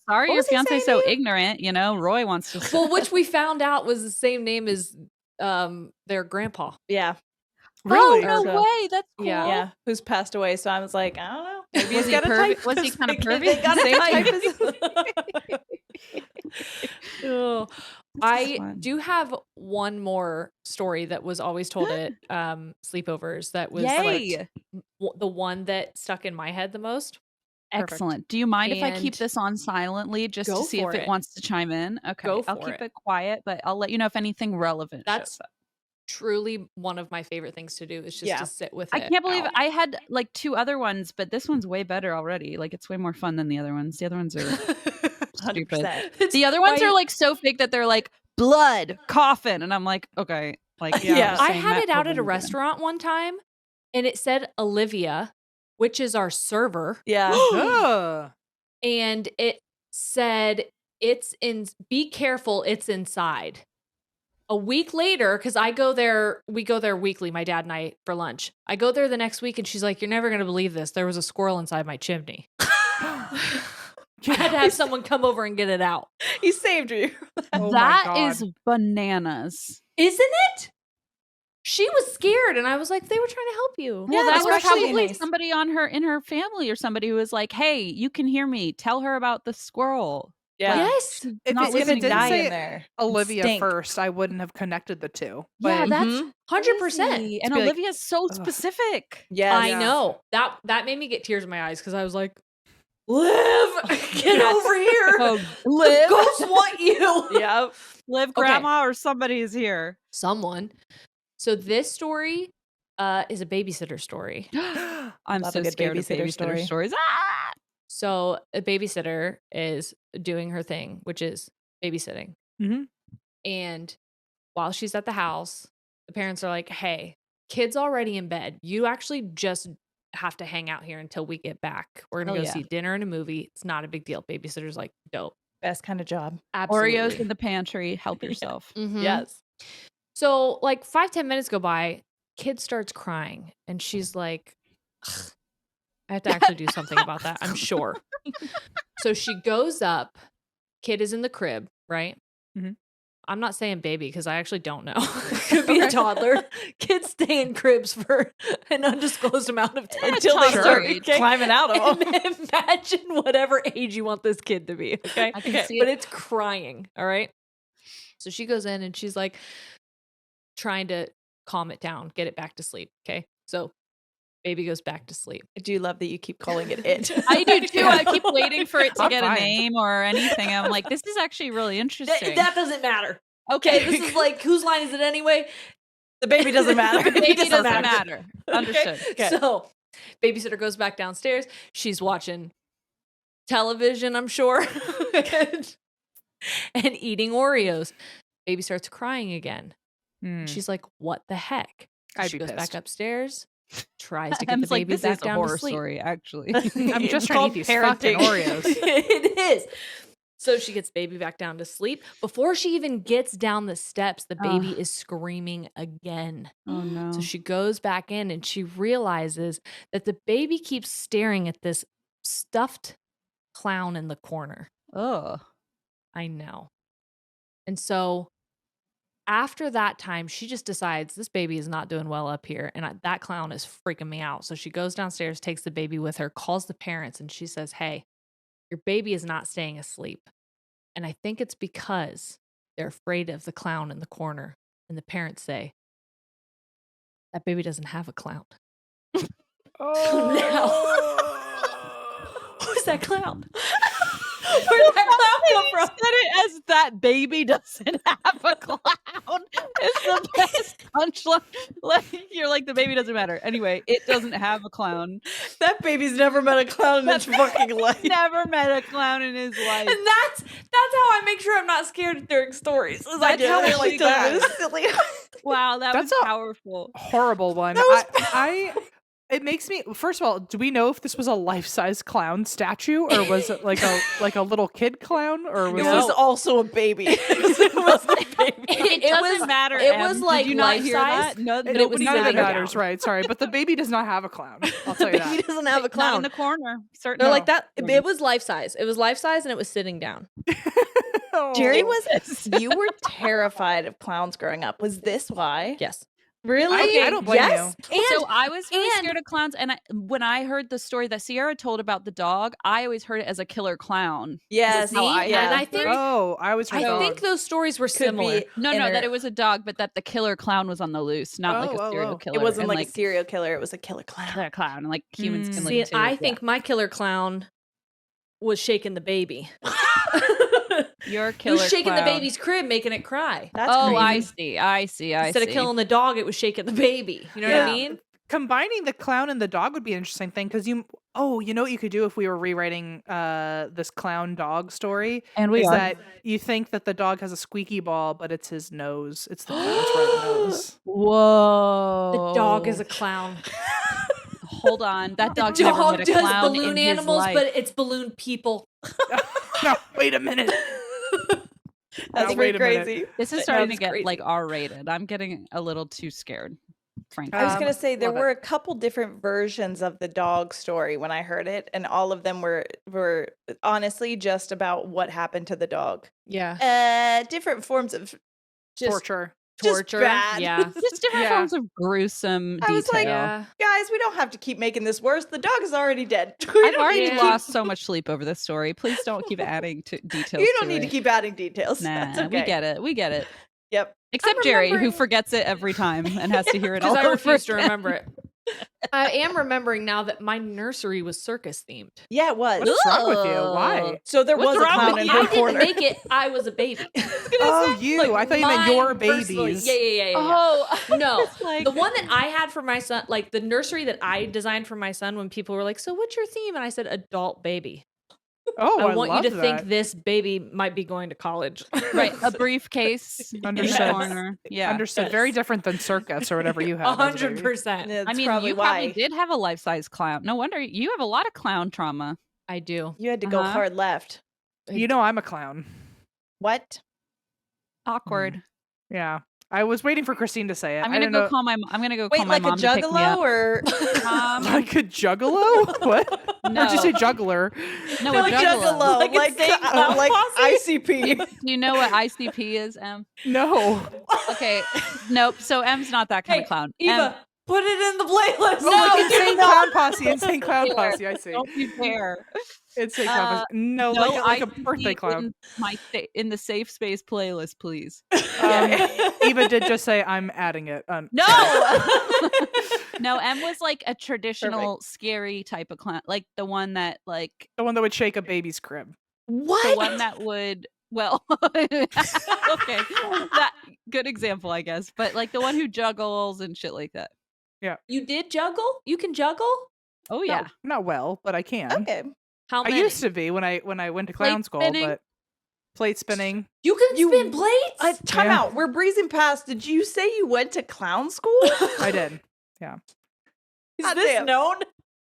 Sorry What your was he fiance's saying so to you? ignorant. Roy wants to. Well, which we found out was the same name as their grandpa. Yeah. Really? Oh, no So- way. That's cool. Yeah. Yeah. Who's passed away. So I was like, I don't know. Maybe Was he's he got a pervy- type. was he 'cause kinda they- pervy? They got a Same type. Oh, This is I fun. do have one more story that was always told at sleepovers that was Yay. the one that stuck in my head the most. Excellent. Do you mind if I keep And this on silently just to go see if for it it. wants to chime in? Okay. Go I'll for keep it. it quiet, but I'll let you know if anything relevant That's shows up. truly one of my favorite things to do is just Yeah. to sit with I it can't believe out. I had like 2 other ones, but this one's way better already. Like it's way more fun than the other ones. The other ones are 100%. It's the other ones my- are like so fake that they're like blood, coffin, and I'm like, okay, like Yeah. I'm I saying had that it out over at a and over again. restaurant one time and it said Olivia, which is our server, Yeah. Ugh. and it said be careful, it's inside. A week later, because we go there weekly, my dad and I, for lunch. I go there the next week and she's like, you're never gonna believe this. There was a squirrel inside my chimney. I had to have someone come over and get it out. He saved you. Oh my That God. is bananas. Isn't it? She was scared, and I was like, they were trying to help you. Well, that that's was actually probably nice. somebody in her family or somebody who was like, "Hey, you can hear me. Tell her about the squirrel." Yeah. Like, Yes. she's If not it listening didn't to die me. say in there. Olivia Stink. first, I wouldn't have connected the two. Yeah, But that's Mhm. 100%. Crazy. And be like, Olivia's so ugh. specific. Yes. I know. That made me get tears in my eyes because I was like, Liv, get over here. Oh, The Liv, ghosts want you. Yep. Liv, grandma, or somebody is here. Someone. So this story is a babysitter story. I'm Love so a good scared of babysitter babysitter story. stories. Ah! So a babysitter is doing her thing, which is babysitting. Mhm. And while she's at the house, the parents are like, hey, kid's already in bed. You actually just have to hang out here until we get back. We're going Oh, to go yeah. see dinner and a movie. It's not a big deal. Babysitter's like, dope. Best kind of job. Absolutely. Oreos in the pantry. Help yourself. Mhm. Yes. So like 5-10 minutes go by, kid starts crying and she's like, "Ugh, I have to actually do something about that, I'm sure. So she goes up, kid is in the crib, right? Mhm. I'm not saying baby because I actually don't know. Could be a toddler. Kids stay in cribs for an undisclosed amount of time Until they toddler start age. climbing out of them. And imagine whatever age you want this kid to be, okay? I can see But it. it's crying, all right? So she goes in and she's like trying to calm it down, get it back to sleep, okay? So baby goes back to sleep. I do love that you keep calling it it. I do too. I keep waiting for it to I'm get a fine. name or anything. I'm like, this is actually really interesting. That doesn't matter. okay, Okay, this is like, whose line is it anyway? The baby doesn't matter. The baby doesn't matter. Understood. Okay. So babysitter goes back downstairs. She's watching television, I'm sure, and eating Oreos. Baby starts crying again. Hmm. She's like, what the heck? I'd She be goes pissed. back upstairs, tries to get I'm the like, baby this back is a down to horror sleep. story, actually. I'm It's just trying to called eat these fucking parenting. Oreos. It is. So she gets baby back down to sleep. Before she even gets down the steps, the baby is screaming again. Oh no. So she goes back in and she realizes that the baby keeps staring at this stuffed clown in the corner. Oh. I know. And so after that time, she just decides this baby is not doing well up here. And that clown is freaking me out. So she goes downstairs, takes the baby with her, calls the parents, and she says, hey, your baby is not staying asleep. And I think it's because they're afraid of the clown in the corner. And the parents say, that baby doesn't have a clown. Who's that clown? Where'd that clown come from? Said it as that baby doesn't have a clown. It's the best punchline. Like, you're like, the baby doesn't matter. Anyway, it doesn't have a clown. That baby's never met a clown in its fucking life. Never met a clown in his life. And that's how I make sure I'm not scared during stories. That's how I really that. silly. Wow, That's was a powerful. Horrible one. That was It makes me. First of all, do we know if this was a life-size clown statue or was it like a little kid clown or was It was also a baby. It was a baby. It doesn't matter. It Em. was like Did you not life hear size, that? No, but but it was none of it sitting matters, down. right? Sorry, but the baby does not have a clown. I'll tell you Baby that. doesn't have a not clown. in the corner. Certainly. They're No. like that. It was life size. It was life size, and it was sitting down. Oh. Jerry you were terrified of clowns growing up. Was this why? Yes. Really? I don't blame yes. And So I was really and- scared of clowns, and when I heard the story that Ciara told about the dog, I always heard it as a killer clown. Yes. how I and I think Oh, I was. I think those stories were similar. No, that it was a dog, but that the killer clown was on the loose, not like a serial killer. It wasn't and, like a serial killer. It was a killer clown. killer clown, and like humans can See, live too. I think my killer clown was shaking the baby. your He killer was shaking the clown. baby's crib, making it cry. That's Oh, crazy. I see. Instead of killing the dog, it was shaking the baby. You know what I mean? Combining the clown and the dog would be an interesting thing because you know what you could do if we were rewriting this clown dog story, And we is are. that you think that the dog has a squeaky ball, but it's his nose. It's the clown's red nose. Whoa. The dog is a clown. Hold on. That The dog never dog met a does clown balloon in his animals, life. but it's balloon people. No, wait a minute. That's Now, pretty wait a minute. crazy. This is starting to That's get crazy. like R-rated. I'm getting a little too scared, frankly. I was gonna say there love it. were a couple different versions of the dog story when I heard it, and all of them were honestly just about what happened to the dog. Yeah. Different forms of Torture. Torture. bad. Yeah. Just different Yeah. forms of gruesome I was detail. like, Yeah. guys, we don't have to keep making this worse. The dog is already dead. We I've don't already need to lost so much sleep over this story. Please don't keep adding to details. You don't to need to it. keep adding details. Nah, That's okay. we get it. Yep. Except Jerry, who remembering- forgets it every time and has to hear it all Because I over refuse to again. remember it. I am remembering now that my nursery was circus themed. Yeah, it was. What is wrong with you? Why? So there What's was a wrong clown with in you? her I didn't corner. make it. I was a baby. Oh, you. I thought you meant your Mine personally. babies. Yeah. Oh, No, like- the one that I had for my son, like the nursery that I designed for my son, when people were like, "So what's your theme?" and I said, "Adult baby." Oh, I want you love to that. think this baby might be going to college. right, a briefcase in the Understood. corner. Yeah. Understood. Very different than circus or whatever you have. as a baby. 100%. That's I mean, probably you why probably did have a life-size clown. No wonder you have a lot of clown trauma. I do. you had to go Uh-huh. hard left. You know I'm a clown. What? Awkward. Yeah. I was waiting for Christine to say it. I'm I gonna didn't go know. call my. I'm gonna go Wait, call my like a mom to pick me juggalo up. or Like a juggalo? What? No, Or did you say juggler? no, no, a juggalo. like Like insane clown like posse? ICP? Do you know what ICP is, Em? No. Okay, nope. So Em's not that kind Hey, of clown. Eva, put it in the playlist. Oh, like insane clown posse. Insane clown Fair. posse. I see. Don't you dare. Insane clown posse. No, No, like a ICP birthday clown. in my in the safe space playlist, please. Eva did just say I'm adding it. No. No, Em was like a traditional scary type of clown, like the one that like The one that would shake a baby's crib. the one that would okay, that good example, I guess, but like the one who juggles and shit like that. You did juggle? You can juggle? Oh yeah, Not well, but I can. Okay. How I many? used to be when I went to Plate clown school, spinning? but plate spinning. You can You- spin plates? Time Yeah. out. We're breezing past. Did you say you went to clown school? I did. Is God this damn. known?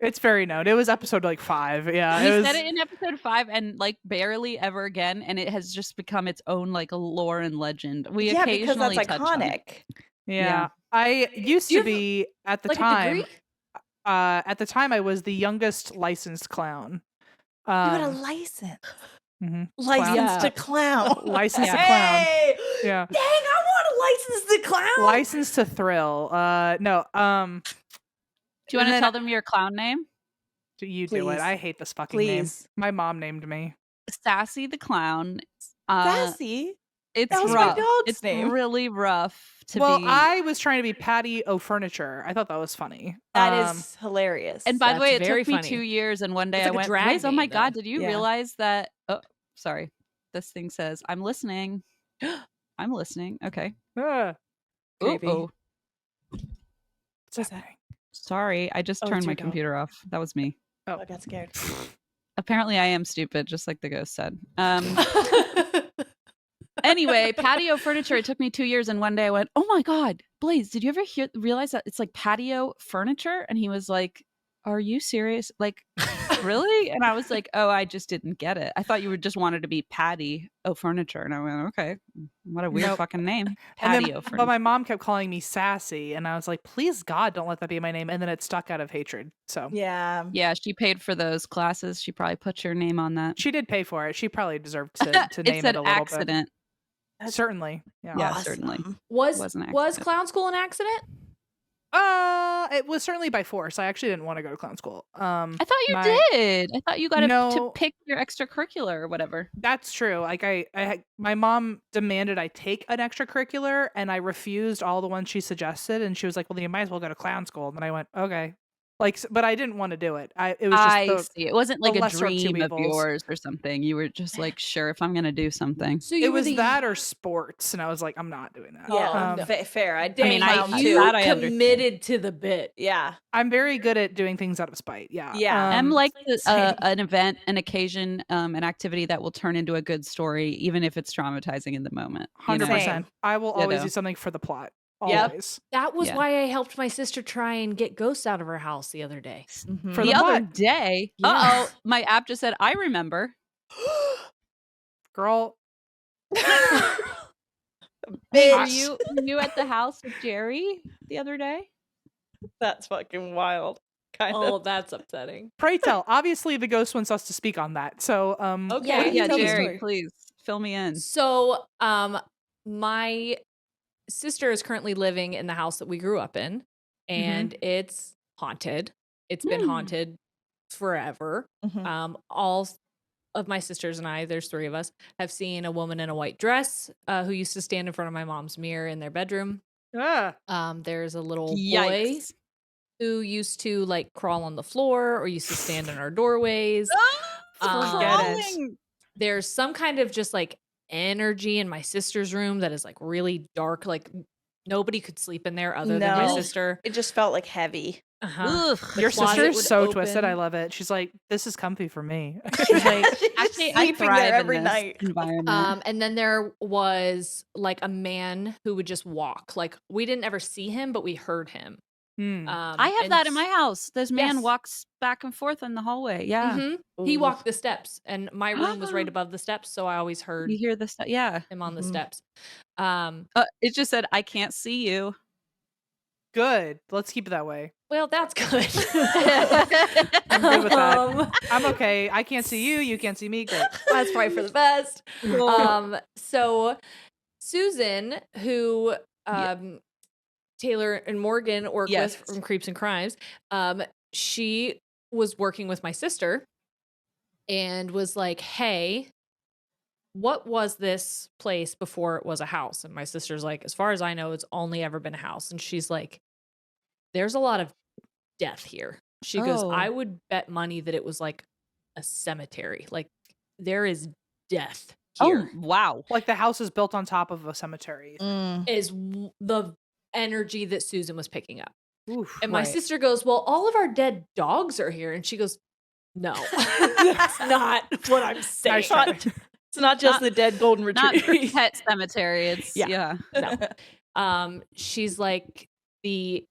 It's very known. It was episode like 5. Yeah. he It was, said it in episode 5 and like barely ever again, and it has just become its own like a lore and legend. We yeah, because occasionally that's touch on it. iconic. yeah. I used Do you to have, be at the Like a time. degree? At the time I was the youngest licensed clown. You got a Um, license. mhm. License Yeah. to clown. Licensed to Yeah. clown. Hey! Yeah. Dang, I want a license to clown. License to thrill. No. Do you want and to then tell them your clown name? you do it. Please. I hate this fucking name. Please. My mom named me. Sassy the clown. Sassy. It's That was rough. my dog's It's name. really rough to Well, be. I was trying to be Patty O'Furniture. I thought that was funny. That is hilarious. And by the way, it That's very took me funny. 2 years, and one day It's I like a went, drag "Liz, oh my name, god, though. did you Yeah. realize that?" Oh, sorry. This thing says, "I'm listening." I'm listening. Okay. Ah, Creepy. Oh, what's What's that? happening? sorry. I just Oh, turned it's my your dog. computer off. That was me. Oh. I got scared. Apparently, I am stupid, just like the ghost said. Anyway, patio furniture. It took me 2 years, and one day I went, "Oh my god, Blaze! Did you ever realize that it's like patio furniture?" And he was like, "Are you serious? Like, really?" And I was like, "Oh, I just didn't get it. I thought you just wanted to be patio furniture." And I went, "Okay, what a weird Nope. fucking name, And then, patio but furniture." my mom kept calling me Sassy, and I was like, please God, don't let that be my name. And then it stuck out of hatred. So Yeah. Yeah, she paid for those classes. She probably put your name on that. she did pay for it. She probably deserved to It name said it a little accident. bit. Certainly. Yeah. Yeah, certainly. Awesome. Was Was an was accident. clown school an accident? It was certainly by force. I actually didn't want to go to clown school. I thought you my- did. I thought you got to No. pick your extracurricular or whatever. That's true. Like my mom demanded I take an extracurricular, and I refused all the ones she suggested. And she was like, "Well, then you might as well go to clown school." And then I went, "Okay." Like, but I didn't want to do it. It was just I see. It wasn't like a lesser of two dream of evils. yours or something. You were just like, sure, if I'm going to do something. So you It were was the that or sports, and I was like, I'm not doing that. Yeah. no. Fair. I Dang, did I- clown you too. that I understand. committed to the bit. Yeah. I'm very good at doing things out of spite. Yeah. Yeah. I'm like same. an event, an occasion, an activity that will turn into a good story, even if it's traumatizing in the moment. You know? 100%. Same. I will always Ditto. do something for the plot. Yep. Always. That was Yeah. why I helped my sister try and get ghosts out of her house the other day. Mhm. For The the other plot. day, Yeah. my app just said, I remember. Girl, Hey, were Bitch. you at the house with Jeri the other day? That's fucking wild. Kind Oh, of. that's upsetting. pray tell. Obviously, the ghost wants us to speak on that. So, Okay. Yeah, Yeah, tell the Jeri, story. please fill me in. So, my sister is currently living in the house that we grew up in, and it's haunted. It's been Hmm. haunted forever. Mhm. All of my sisters and I, there's 3 of us, have seen a woman in a white dress who used to stand in front of my mom's mirror in their bedroom. There's a little boy Yikes. who used to like crawl on the floor or used to stand in our doorways. Forget it. Crawling. There's some kind of just like energy in my sister's room that is like really dark. Like nobody could sleep in there other than my No. sister. It just felt like heavy. Uh-huh. Ugh. The Your closet sister's would so twisted. I open. love it. She's like, this is comfy for me. She's like, She's Actually, I sleeping thrive there in every this night. environment. and then there was like a man who would just walk. Like we didn't ever see him, but we heard him. I have And that in my house. This man Yes. walks back and forth in the hallway. Yeah. Mhm. He Ooh. walked the steps, and my room was right above the steps, so I always heard You hear this? Yeah. him on the Mhm. steps. It just said, I can't see you. Good. Let's keep it that way. Well, that's good. I'm good with that. Um, I'm okay. I can't see you. You can't see me. Great. That's probably for the best. So Susan, who Taylor and Morgan work Yes. with from Creeps and Crimes, she was working with my sister and was like, hey, what was this place before it was a house? And my sister's like, as far as I know, it's only ever been a house. And she's like, there's a lot of death here. She goes, Oh. I would bet money that it was like a cemetery. Like there is death here. Oh, wow. Like the house is built on top of a cemetery. Is the energy that Susan was picking up. Oof, And my right. sister goes, well, all of our dead dogs are here. And she goes, no, that's not what I'm saying. Nice try. It's not just the dead golden Not retriever. for pet cemetery. It's, Yeah. yeah. No. She's like, the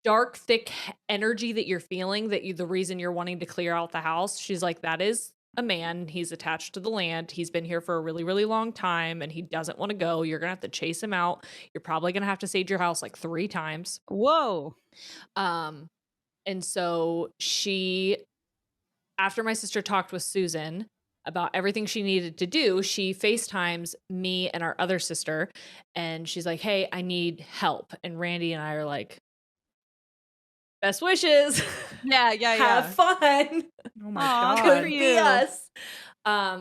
dark, thick energy that you're feeling, the reason you're wanting to clear out the house, she's like, that is a man. He's attached to the land. He's been here for a really, really long time and he doesn't want to go. You're going to have to chase him out. You're probably going to have to sage your house like 3 times. Whoa. And so she, after my sister talked with Susan about everything she needed to do, she FaceTimes me and our other sister. And she's like, hey, I need help. And Randy and I are like, best wishes. Yeah. Have fun. Oh my Aw, god. good for Could you. be us.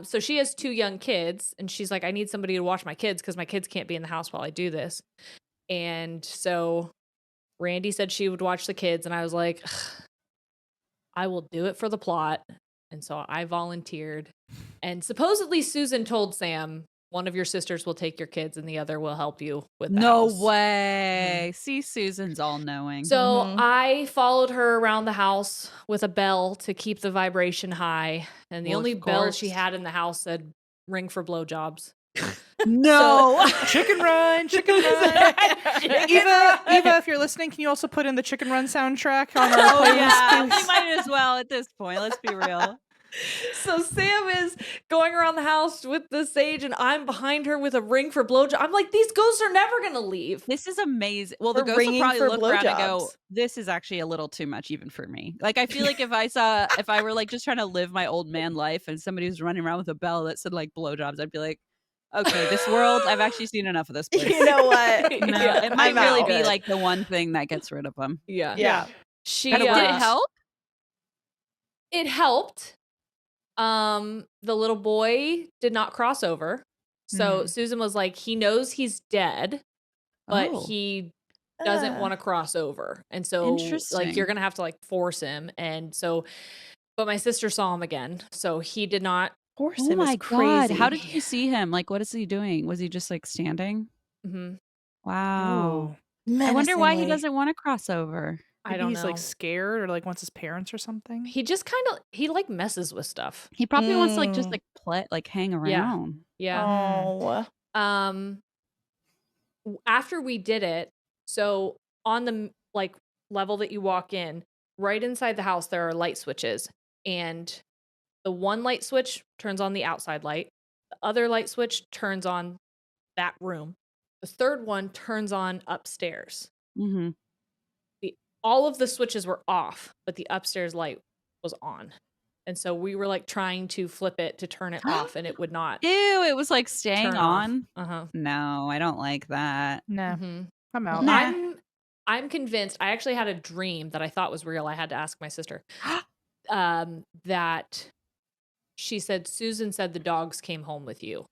So she has 2 young kids and she's like, I need somebody to watch my kids because my kids can't be in the house while I do this. And so Randy said she would watch the kids and I was like, I will do it for the plot. And so I volunteered. And supposedly Susan told Sam one of your sisters will take your kids and the other will help you with the No house. way. See, Susan's all knowing. So Mhm. I followed her around the house with a bell to keep the vibration high. And the Well, only of bell she course. had in the house said ring for blowjobs. no. Chicken Run, Chicken Run. Eva, if you're listening, can you also put in the Chicken Run soundtrack on our Oh playlist, yeah, we please? might as well at this point. Let's be real. So Sam is going around the house with the sage and I'm behind her with a ring for blowjob. I'm like, these ghosts are never going to leave. This is amazing. Well, the We're ghost will ringing probably for look around and go, blowjobs. "This is actually a little too much even for me." Like, I feel like if I were like just trying to live my old man life and somebody was running around with a bell that said like blowjobs, I'd be like, "Okay, this world, I've actually seen enough of this place." You know what? No, Yeah, it might I'm really out. be Good. like the one thing that gets rid of them. Yeah. Yeah. She Did it uh, help? It helped. The little boy did not cross over. So Susan was like, he knows he's dead, but Oh. he doesn't want to cross over. And so like Interesting. you're gonna have to like force him. And so but my sister saw him again. So he did not. Force Oh him is my god! crazy. How did you see him? Like, what is he doing? Was he just like standing? Mhm. Wow. Ooh. I wonder why he Menacingly. doesn't want to cross over. I Maybe don't he's know. like scared or like wants his parents or something. He just kind of he like messes with stuff. He probably wants to like just Mm. like play, like hang Yeah. around. Yeah. Oh. After we did it, so on the like level that you walk in, right inside the house there are light switches, and the one light switch turns on the outside light, the other light switch turns on that room, the third one turns on upstairs. Mm-hmm. All of the switches were off, but the upstairs light was on. And so we were like trying to flip it to turn it off, and it would not Ew! It was like staying turn off. on. Uh-huh. No, I don't like that. Nah, Mhm. I'm Well, out. Nah. I'm convinced. I actually had a dream that I thought was real. I had to ask my sister. That she said Susan said the dogs came home with you,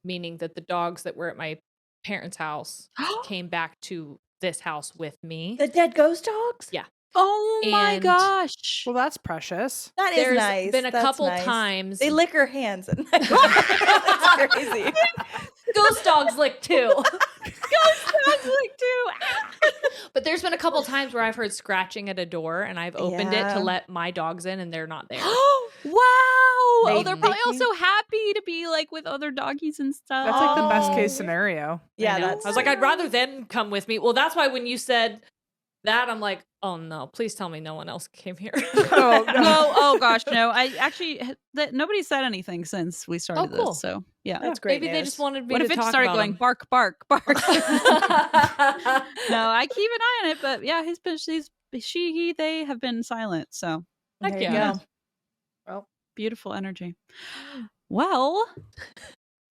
meaning that the dogs that were at my parents' house came back to this house with me. The dead ghost dogs? Yeah. Oh my And- gosh! Well, that's precious. That is There's nice. been a That's couple nice. times They lick her hands at night. That's crazy. ghost dogs lick too. Sounds like too. But there's been a couple times where I've heard scratching at a door and I've opened it Yeah. to let my dogs in and they're not there. Wow! Oh, they're They probably make me- also happy to be like with other doggies and stuff. That's like the best case Oh. scenario. Yeah, I know. that's I was like, I'd rather them come with me. Well, that's why when you said that, I'm like, oh no, please tell me no one else came here. Oh, no. No, oh gosh, no. I actually nobody said anything since we started cool. this. So yeah. That's great. Maybe they just wanted me What to if it talk started about going them. bark, bark, bark? No, No, I keep an eye on it, but yeah, they have been silent. So Heck There you yeah. go. Well, beautiful energy. Well,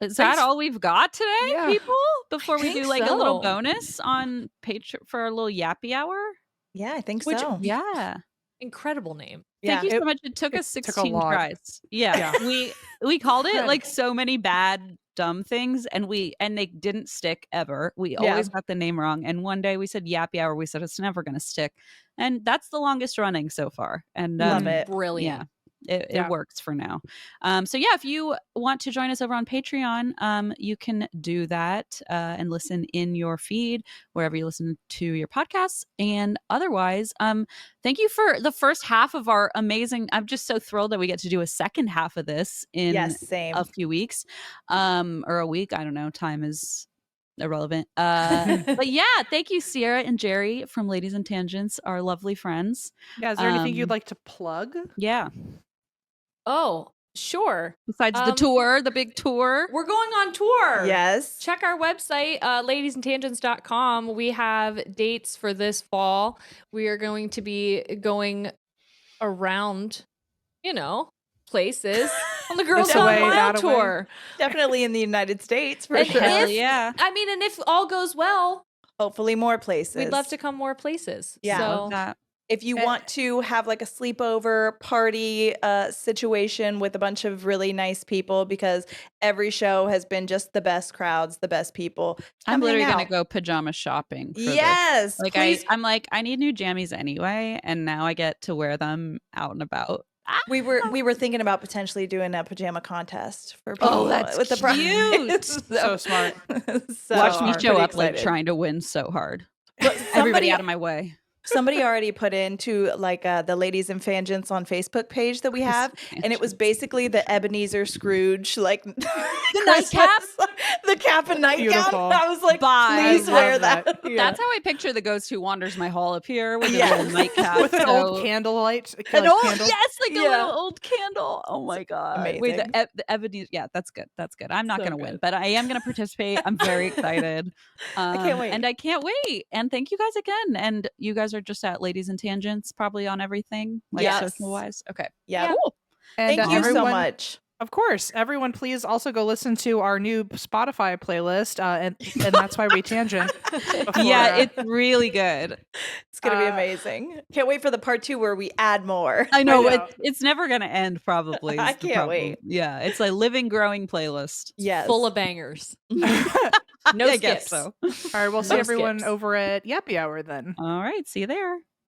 is Thanks. that all we've got today, Yeah. people? Before we think do like a little so. bonus on Patreon for our little yappy hour? Yeah, I think Which- so. Yeah. Incredible name. Thank you It- so much. It took us took a 16 lot. tries. Yeah. We called it like so many bad dumb things and they didn't stick ever. We Yeah. always got the name wrong. And one day we said yappy hour. We said it's never gonna stick. And that's the longest running so far. And Love it. Brilliant. yeah. It Yeah. works for now. So yeah, if you want to join us over on Patreon, you can do that and listen in your feed wherever you listen to your podcasts. And otherwise, thank you for the first half of our amazing. I'm just so thrilled that we get to do a second half of this in Yes, same. a few weeks, or a week. I don't know. Time is irrelevant. But yeah, thank you, Ciara and Jeri from Ladies and Tangents, our lovely friends. Yeah, is there anything you'd like to plug? Yeah. Oh, sure. Besides the tour, the big tour. We're going on tour. Yes. Check our website, ladiesandtangents.com. We have dates for this fall. We are going to be going around, places on the Girls This Gone away, Wild that away. tour. Definitely in the United States for And sure. Hell if- yeah. I mean, and if all goes well, Hopefully more places. we'd love to come more places. Yeah. So, Love that. If you want to have like a sleepover party situation with a bunch of really nice people, because every show has been just the best crowds, the best people. I'm Come literally hang gonna out. go pajama shopping. For this. Yes. Like please. I'm like, I need new jammies anyway, and now I get to wear them out and about. We were thinking about potentially doing a pajama contest for people Oh, that's with the cute. prize. So smart. So Watch me I'm show pretty up like excited. trying to win so hard. But Everybody out of my way. somebody already put into like the Ladies and Fangents on Facebook page that we have, and it was basically the Ebenezer Scrooge, like the nightcap? the cap and nightgown. Beautiful. I was like, Bye. please I wear love that. that. Yeah. That's how I picture the ghost who wanders my hall up here with a Yes. little nightcap. With an old candlelight. An like old, candle. yes, like a Yeah. little old candle. Oh my god! Wait, amazing. the Ebenezer. Yeah, that's good. That's good. I'm not So going to win, good. but I am going to participate. I'm very excited. can't wait. and I can't wait. And thank you guys again. And you guys are just at Ladies and Tangents, probably on everything, like Yes. social wise. Okay, Yeah. cool. And Thank you so everyone, much. Of course, everyone, please also go listen to our new Spotify playlist, and that's why we tangent. Before, Yeah, it's really good. It's gonna be amazing. Can't wait for the part 2 where we add more. I know, know. it's never going to end. Probably. I is the can't problem. wait. Yeah, it's a living, growing playlist. Yes. Full of bangers. No I skips. guess so. All right, we'll see No everyone skips. over at Yappy Hour then. All right, see you there.